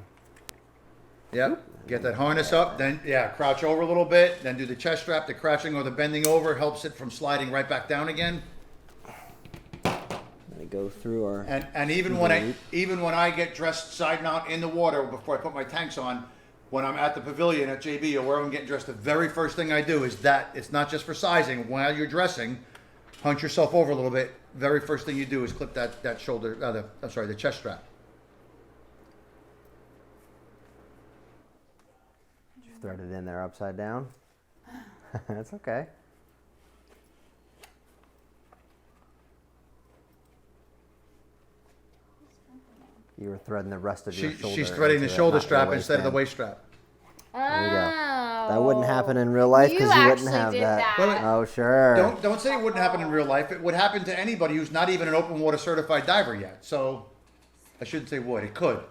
Yep. Get that harness up, then crouch over a little bit, then do the chest strap. The crouching or the bending over helps it from sliding right back down again. Go through our and even when I get dressed side mount in the water before I put my tanks on, when I'm at the pavilion at JB or where I'm getting dressed, the very first thing I do is that it's not just for sizing. While you're dressing, hunch yourself over a little bit. Very first thing you do is clip that shoulder, the chest strap. Just thread it in there upside down. That's okay. You were threading the rest of your shoulder. She's threading the shoulder strap instead of the waist strap. There you go. That wouldn't happen in real life because you wouldn't have that. Oh, sure. Don't say it wouldn't happen in real life. It would happen to anybody who's not even an open water certified diver yet. So I shouldn't say would. It could.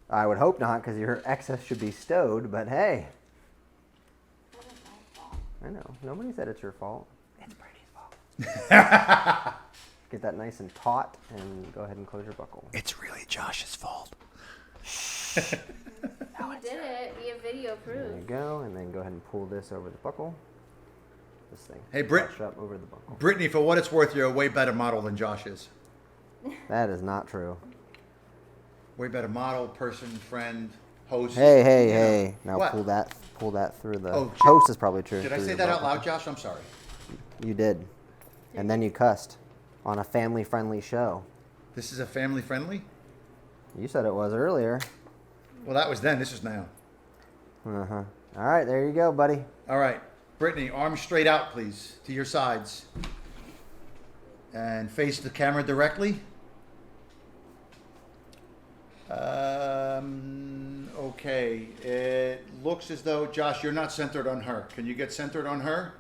I would hope not because your excess should be stowed, but hey. I know. Nobody said it's your fault. It's Brady's fault. Get that nice and taut and go ahead and close your buckle. It's really Josh's fault. You did it. We have video proof. There you go. And then go ahead and pull this over the buckle. This thing. Hey, Up over the buckle. Brittany, for what it's worth, you're a way better model than Josh is. That is not true. Way better model, person, friend, host. Hey. Now What? pull that through the... Oh, host is probably true. Did I say that out loud, Josh? I'm sorry. You did. And then you cussed. On a family-friendly show. This is a family friendly? You said it was earlier. Well, that was then. This is now. Uh-huh. All right, there you go, buddy. All right. Brittany, arms straight out, please, to your sides. And face the camera directly. Okay. It looks as though, Josh, you're not centered on her. Can you get centered on her?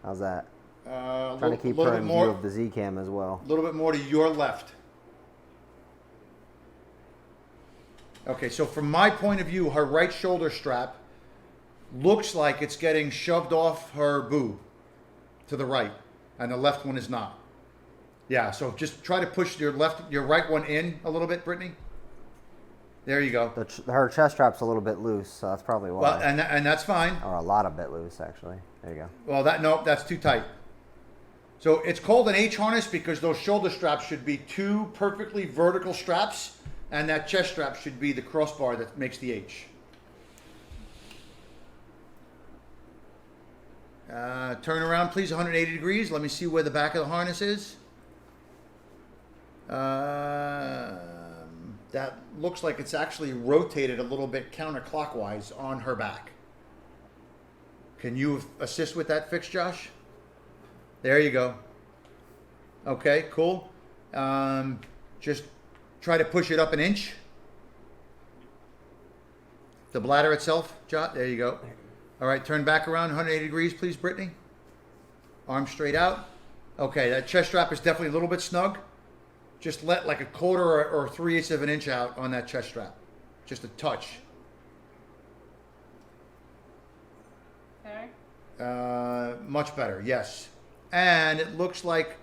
How's that? Trying Trying to keep her in view of the Z-cam as well. A little bit more to your left. Okay, so from my point of view, her right shoulder strap looks like it's getting shoved off her boob to the right, and the left one is not. Yeah, so just try to push your right one in a little bit, Brittany. There you go. Her chest strap's a little bit loose, so that's probably why. Well, and that's fine. Or a lot of bit loose, actually. There you go. Well, that's too tight. So it's called an H harness because those shoulder straps should be two perfectly vertical straps, and that chest strap should be the crossbar that makes the H. Turn around, please, 180 degrees. Let me see where the back of the harness is. That looks like it's actually rotated a little bit counterclockwise on her back. Can you assist with that fix, Josh? There you go. Okay, cool. Just try to push it up an inch. The bladder itself, Josh. There you go. All right, turn back around 180 degrees, please, Brittany. Arms straight out. Okay, that chest strap is definitely a little bit snug. Just let like a quarter or 3/8 of an inch out on that chest strap. Just a touch. Better? Much better, yes. And it looks like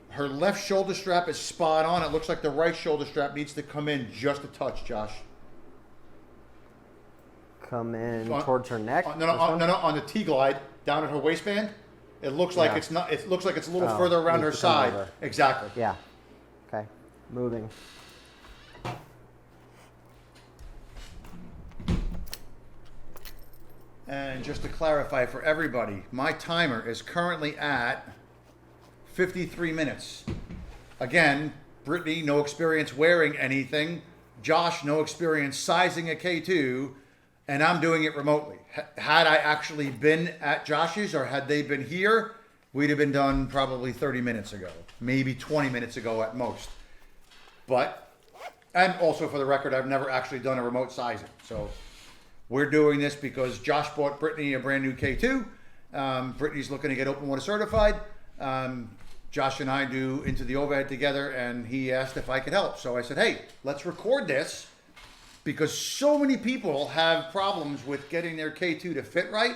her left shoulder strap is spot on. It looks like the right shoulder strap needs to come in just a touch, Josh. Come in towards her neck? No, on the T-glide down at her waistband. It looks like it's not. It looks like it's a little further around her side. Over. Exactly. Yeah. Okay. Moving. And just to clarify for everybody, my timer is currently at 53 minutes. Again, Brittany, no experience wearing anything. Josh, no experience sizing a K2. And I'm doing it remotely. Had I actually been at Josh's or had they been here, we'd have been done probably 30 minutes ago. Maybe 20 minutes ago at most. But, and also for the record, I've never actually done a remote sizing. So we're doing this because Josh bought Brittany a brand new K2. Brittany's looking to get open water certified. Josh and I do Into the Overhead together, and he asked if I could help. So I said, hey, let's record this because so many people have problems with getting their K2 to fit right.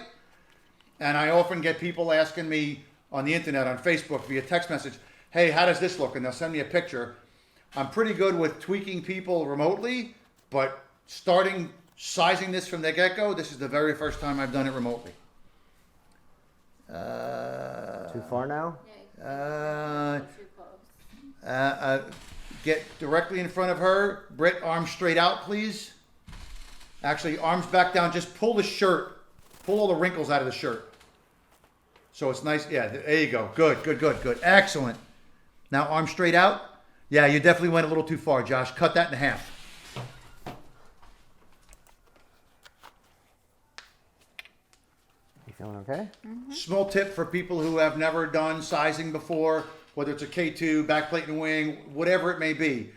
And I often get people asking me on the internet, on Facebook, via text message, hey, how does this look? And they'll send me a picture. I'm pretty good with tweaking people remotely, but starting sizing this from the get-go, this is the very first time I've done it remotely. Too far now? Too close. Get directly in front of her. Britt, arms straight out, please. Actually, arms back down. Just pull the shirt. Pull all the wrinkles out of the shirt. So it's nice. Yeah, there you go. Good. Excellent. Now, arms straight out. Yeah, you definitely went a little too far, Josh. Cut that in half. You feeling okay? Mm-hmm. Small tip for people who have never done sizing before, whether it's a K2, backplate and wing, whatever it may be.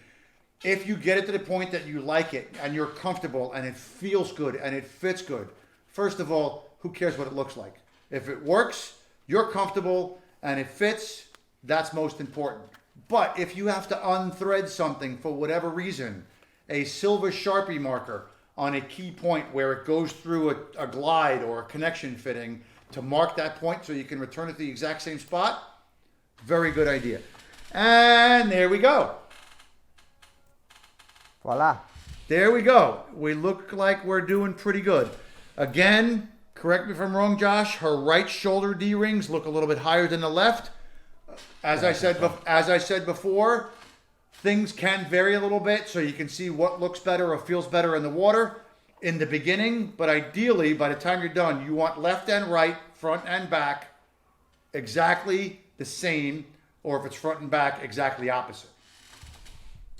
If you get it to the point that you like it and you're comfortable and it feels good and it fits good, first of all, who cares what it looks like? If it works, you're comfortable and it fits, that's most important. But if you have to unthread something for whatever reason, a silver Sharpie marker on a key point where it goes through a glide or a connection fitting to mark that point so you can return it to the exact same spot, very good idea. And there we go. Voila. There we go. We look like we're doing pretty good. Again, correct me if I'm wrong, Josh, her right shoulder D-rings look a little bit higher than the left. As I said before, things can vary a little bit, so you can see what looks better or feels better in the water in the beginning. But ideally, by the time you're done, you want left and right, front and back, exactly the same, or if it's front and back, exactly opposite.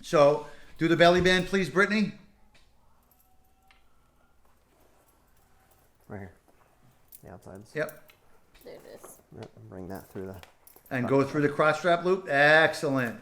So do the belly band, please, Brittany. Right here. The outsides. Yep. There it is. Yep, and bring that through the... And go through the crotch strap loop. Excellent.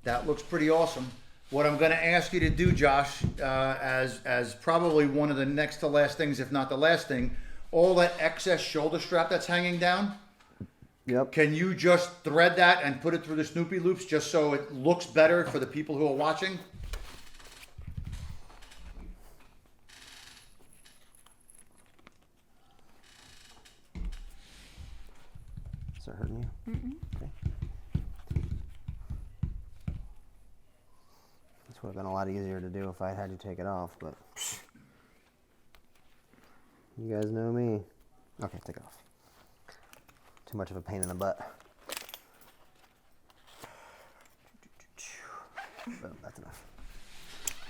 That looks pretty awesome. What I'm going to ask you to do, Josh, as probably one of the next to last things, if not the last thing, all that excess shoulder strap that's hanging down, Yep. can you just thread that and put it through the Snoopy loops just so it looks better for the people who are watching? Is it hurting you? Okay. This would have been a lot easier to do if I had to take it off, but you guys know me. Okay, take it off. Too much of a pain in the butt. Boom, that's enough.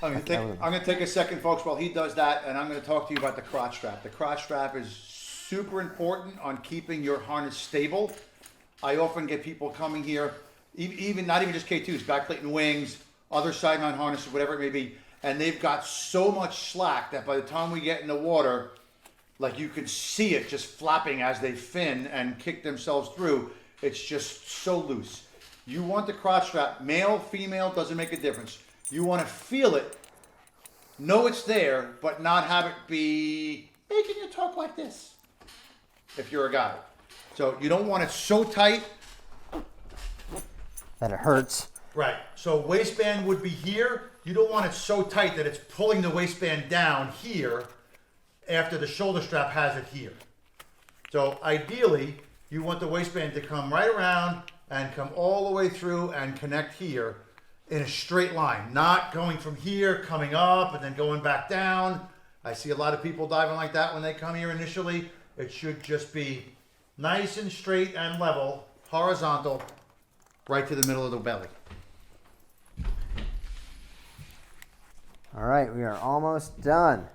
I'm going to take a second, folks, while he does that, and I'm going to talk to you about the crotch strap. The crotch strap is super important on keeping your harness stable. I often get people coming here, even not even just K2s, backplate and wings, other side mount harnesses, whatever it may be, and they've got so much slack that by the time we get in the water, like you can see it just flapping as they fin and kick themselves through. It's just so loose. You want the crotch strap, male, female, doesn't make a difference. You want to feel it, know it's there, but not have it be making you talk like this if you're a guy. So you don't want it so tight That it hurts. Right. So waistband would be here. You don't want it so tight that it's pulling the waistband down here after the shoulder strap has it here. So ideally, you want the waistband to come right around and come all the way through and connect here in a straight line, not going from here, coming up, and then going back down. I see a lot of people diving like that when they come here initially. It should just be nice and straight and level, horizontal, right to the middle of the belly. All right, we are almost done.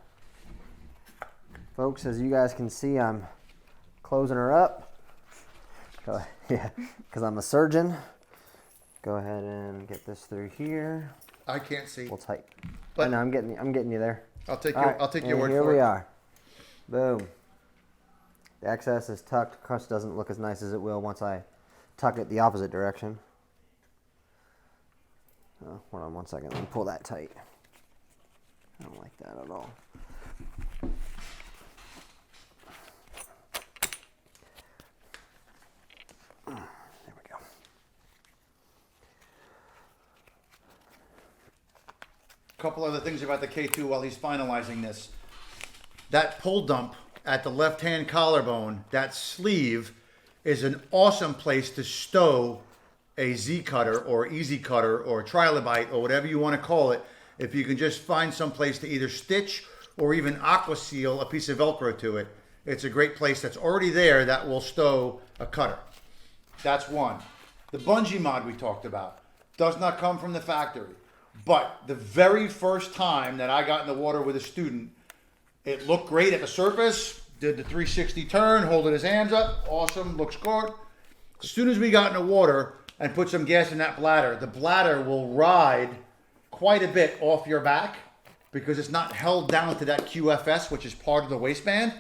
Folks, as you guys can see, I'm closing her up. Yeah, because I'm a surgeon. Go ahead and get this through here. I can't see. We'll tight. But- No, I'm getting you there. I'll take All your right, I'll take your and word here for we it. are. Boom. The excess is tucked. Crotch doesn't look as nice as it will once I tuck it the opposite direction. Oh, hold on one second. Let me pull that tight. I don't like that at all. There we go. Couple other things about the K2 while he's finalizing this. That pull dump at the left-hand collarbone, that sleeve, is an awesome place to stow a Z cutter or easy cutter or trilobite or whatever you want to call it. If you can just find some place to either stitch or even aqua seal a piece of Velcro to it, it's a great place that's already there that will stow a cutter. That's one. The bungee mod we talked about does not come from the factory. But the very first time that I got in the water with a student, it looked great at the surface, did the 360 turn, holding his hands up, awesome, looks good. As soon as we got in the water and put some gas in that bladder, the bladder will ride quite a bit off your back because it's not held down to that QFS, which is part of the waistband.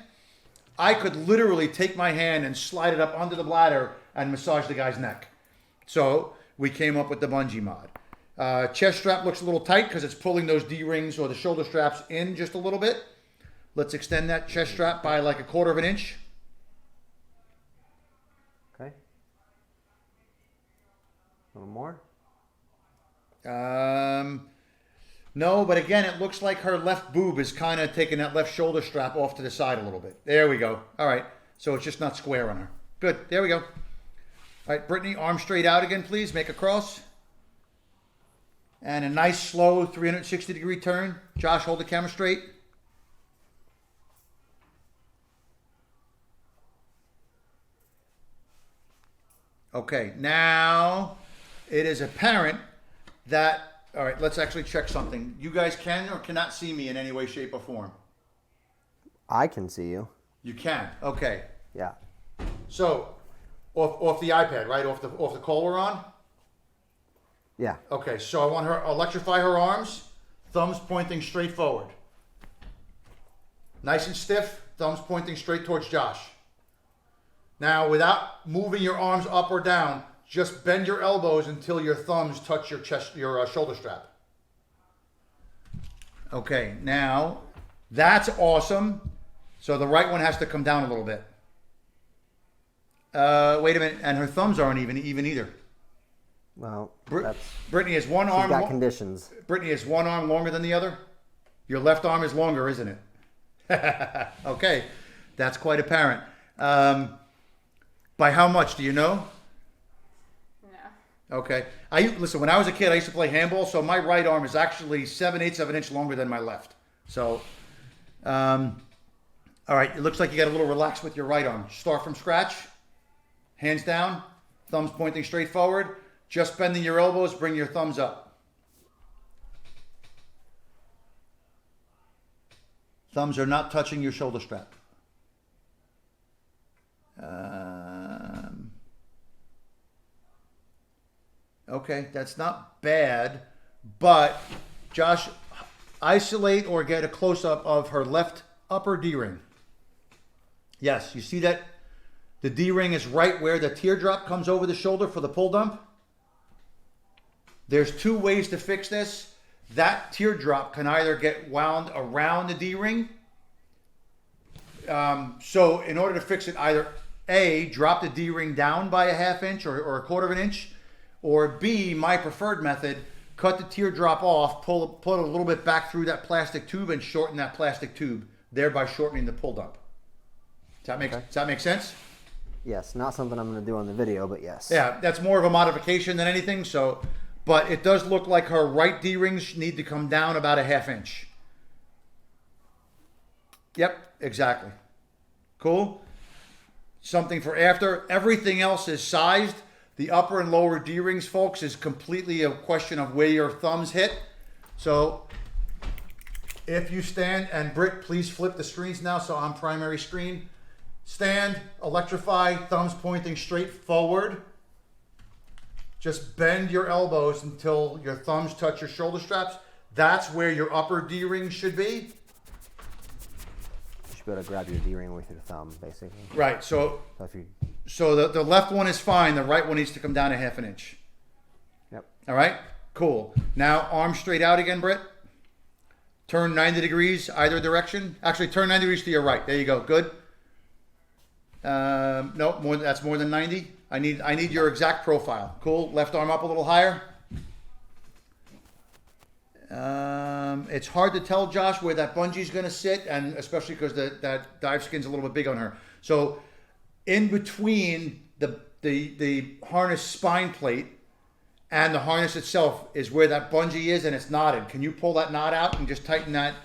I could literally take my hand and slide it up under the bladder and massage the guy's neck. So we came up with the bungee mod. Chest strap looks a little tight because it's pulling those D-rings or the shoulder straps in just a little bit. Let's extend that chest strap by like a 1/4 of an inch. Okay. A little more. No, but again, it looks like her left boob is kind of taking that left shoulder strap off to the side a little bit. There we go. All right. So it's just not square on her. Good. There we go. All right, Brittany, arm straight out again, please. Make a cross. And a nice, slow 360-degree turn. Josh, hold the camera straight. Okay, now it is apparent that, all right, let's actually check something. You guys can or cannot see me in any way, shape, or form? I can see you. You can, okay. Yeah. So, off the iPad, right? Off the call we're on? Yeah. Okay, so I want her, electrify her arms, thumbs pointing straight forward. Nice and stiff, thumbs pointing straight towards Josh. Now, without moving your arms up or down, just bend your elbows until your thumbs touch your chest, your shoulder strap. Okay, now that's awesome. So the right one has to come down a little bit. Wait a minute, and her thumbs aren't even either. Well, Brittany has one arm. She's got conditions. Brittany has one arm longer than the other. Your left arm is longer, isn't it? Okay, that's quite apparent. By how much, do you know? No. Okay. Listen, when I was a kid, I used to play handball, so my right arm is actually 7/8 of an inch longer than my left. So, all right, it looks like you got a little relaxed with your right arm. Start from scratch. Hands down, thumbs pointing straight forward. Just bending your elbows, bring your thumbs up. Thumbs are not touching your shoulder strap. Okay, that's not bad, but Josh, isolate or get a close-up of her left upper D-ring. Yes, you see that the D-ring is right where the teardrop comes over the shoulder for the pull dump? There's two ways to fix this. That teardrop can either get wound around the D-ring. So in order to fix it, either A, drop the D-ring down by a ½ inch or a quarter of an inch, or B, my preferred method, cut the teardrop off, pull it a little bit back through that plastic tube and shorten that plastic tube, thereby shortening the pull dump. Does that make sense? Yes, not something I'm going to do on the video, but yes. Yeah, that's more of a modification than anything. So, but it does look like her right D-rings need to come down about a ½ inch. Yep, exactly. Cool. Something for after. Everything else is sized. The upper and lower D-rings, folks, is completely a question of where your thumbs hit. So if you stand, and Britt, please flip the screens now so I'm primary screen. Stand, electrify, thumbs pointing straight forward. Just bend your elbows until your thumbs touch your shoulder straps. That's where your upper D-ring should be. You should be able to grab your D-ring with your thumb, basically. Right, so the left one is fine. The right one needs to come down a ½ an inch. Yep. All right, cool. Now arms straight out again, Britt. Turn 90 degrees either direction. Actually, turn 90 degrees to your right. There you go. Good. No, that's more than 90. I need your exact profile. Cool. Left arm up a little higher. It's hard to tell, Josh, where that bungee's going to sit, and especially because that dive skin's a little bit big on her. So in between the harness spine plate and the harness itself is where that bungee is, and it's knotted. Can you pull that knot out and just tighten that?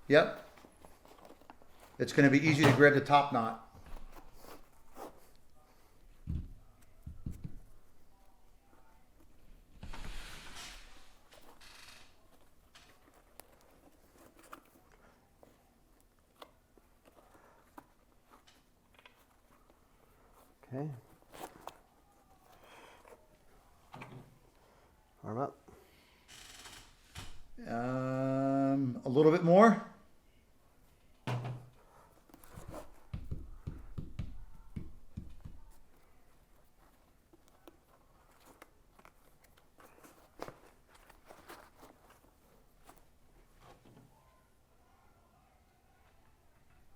Yep. It's going to be easy to grab the top knot. Okay. Arm up. A little bit more.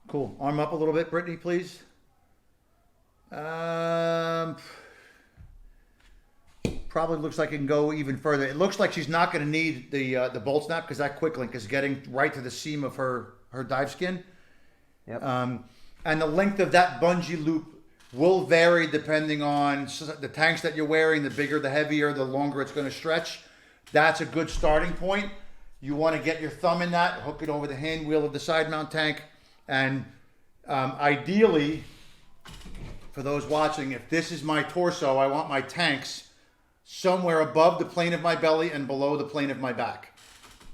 Cool. Arm up a little bit, Brittany, please. Probably looks like it can go even further. It looks like she's not going to need the bolt snap because that quick link is getting right to the seam of her dive skin. Yep. And the length of that bungee loop will vary depending on the tanks that you're wearing. The bigger, the heavier, the longer it's going to stretch. That's a good starting point. You want to get your thumb in that, hook it over the hand wheel of the side mount tank, and ideally, for those watching, if this is my torso, I want my tanks somewhere above the plane of my belly and below the plane of my back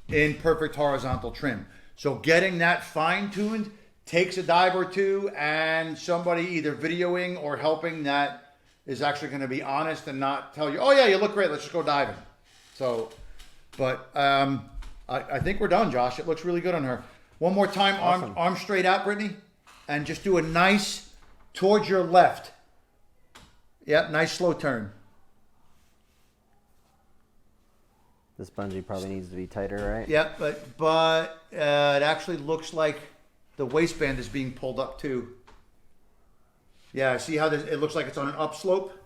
in perfect horizontal trim. So getting that fine-tuned takes a dive or two, and somebody either videoing or helping that is actually going to be honest and not tell you, oh yeah, you look great, let's just go diving. So, but I think we're done, Josh. It looks really good on her. One more time, Awesome. arm straight out, Brittany, and just do a nice towards your left. Yep, nice slow turn. This bungee probably needs to be tighter, right? Yep, but it actually looks like the waistband is being pulled up too. Yeah, see how it looks like it's on an upslope?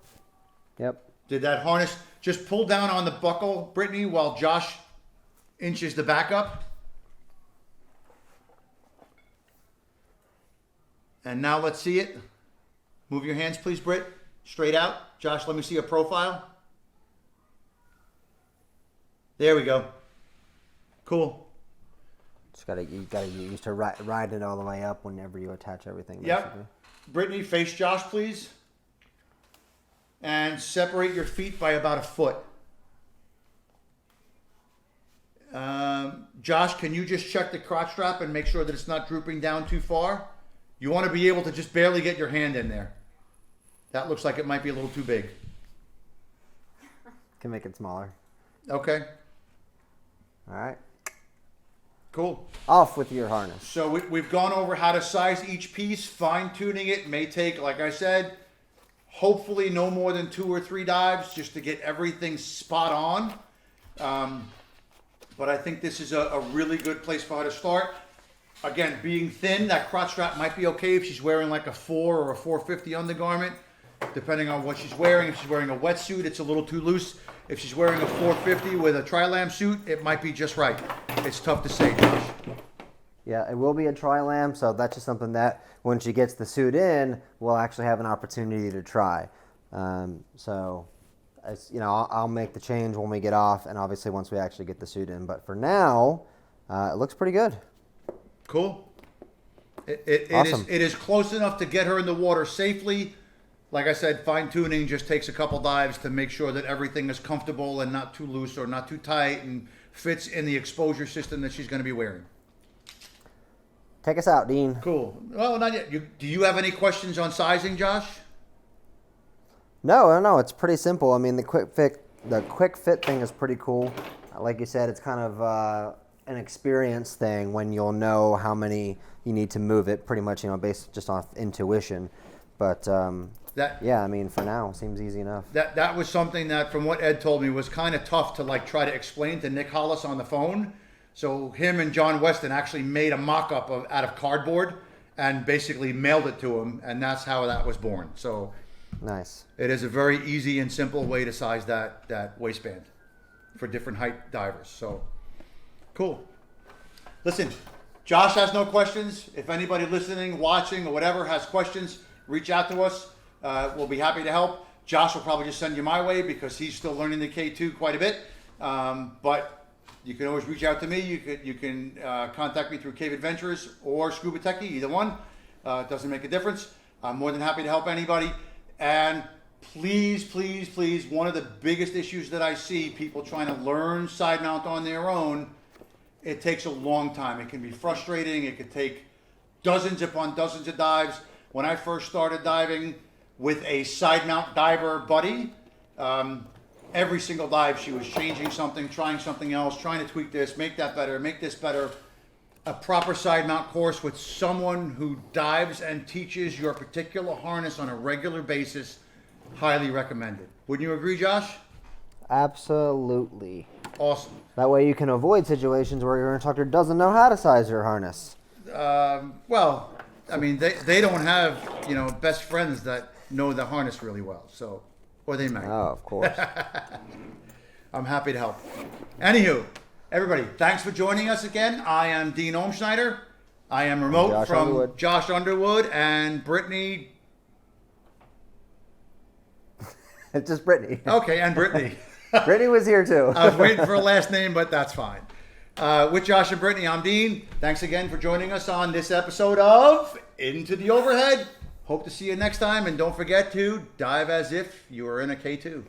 Yep. Did that harness just pull down on the buckle, Brittany, while Josh inches the back up? And now let's see it. Move your hands, please, Britt. Straight out. Josh, let me see a profile. There we go. Cool. You gotta get used to ride it all the way up whenever you attach everything. Yep. Basically. Brittany, face Josh, please. And separate your feet by about a foot. Josh, can you just check the crotch strap and make sure that it's not drooping down too far? You want to be able to just barely get your hand in there. That looks like it might be a little too big. Can make it smaller. Okay, All right. cool. Off with your harness. So we've gone over how to size each piece. Fine-tuning it may take, like I said, hopefully no more than 2 or 3 dives just to get everything spot on. But I think this is a really good place for her to start. Again, being thin, that crotch strap might be okay if she's wearing like a 4 or a 450 undergarment, depending on what she's wearing. If she's wearing a wetsuit, it's a little too loose. If she's wearing a 450 with a tri-lam suit, it might be just right. It's tough to say, Josh. Yeah, it will be a tri-lam, so that's just something that when she gets the suit in, we'll actually have an opportunity to try. So, as you know, I'll make the change when we get off, and obviously once we actually get the suit in. But for now, it looks pretty good. Cool. It Awesome. is close enough to get her in the water safely. Like I said, fine-tuning just takes a couple dives to make sure that everything is comfortable and not too loose or not too tight and fits in the exposure system that she's going to be wearing. Take us out, Dean. Cool. Well, not yet. Do you have any questions on sizing, Josh? No, it's pretty simple. I mean, the quick fit thing is pretty cool. Like you said, it's kind of an experience thing when you'll know how many you need to move it, pretty much, based just off intuition. But yeah, I mean, for now, it seems easy enough. That was something that, from what Ed told me, was kind of tough to try to explain to Nick Hollis on the phone. So him and John Weston actually made a mock-up out of cardboard and basically mailed it to him, and that's how that was born. So Nice. it is a very easy and simple way to size that waistband for different height divers. So cool. Listen, Josh has no questions. If anybody listening, watching, or whatever has questions, reach out to us. We'll be happy to help. Josh will probably just send you my way because he's still learning the K2 quite a bit. But you can always reach out to me. You can contact me through Cave Adventures or Scuba Techie, either one. It doesn't make a difference. I'm more than happy to help anybody. And please, please, please, one of the biggest issues that I see, people trying to learn side mount on their own, it takes a long time. It can be frustrating. It could take dozens upon dozens of dives. When I first started diving with a side mount diver buddy, every single dive she was changing something, trying something else, trying to tweak this, make that better, make this better. A proper side mount course with someone who dives and teaches your particular harness on a regular basis, highly recommended. Wouldn't you agree, Josh? Absolutely. Awesome. That way you can avoid situations where your instructor doesn't know how to size your harness. Well, I mean, they don't have, best friends that know the harness really well, so, or they might. Oh, of course. I'm happy to help. Anywho, everybody, thanks for joining us again. I am Dean Ohmschneider. I am remote Josh from Underwood. Josh Underwood and Brittany. It's just Brittany. Okay, and Brittany. Brittany was here too. I was waiting for a last name, but that's fine. With Josh and Brittany, I'm Dean. Thanks again for joining us on this episode of Into the Overhead. Hope to see you next time, and don't forget to dive as if you were in a K2.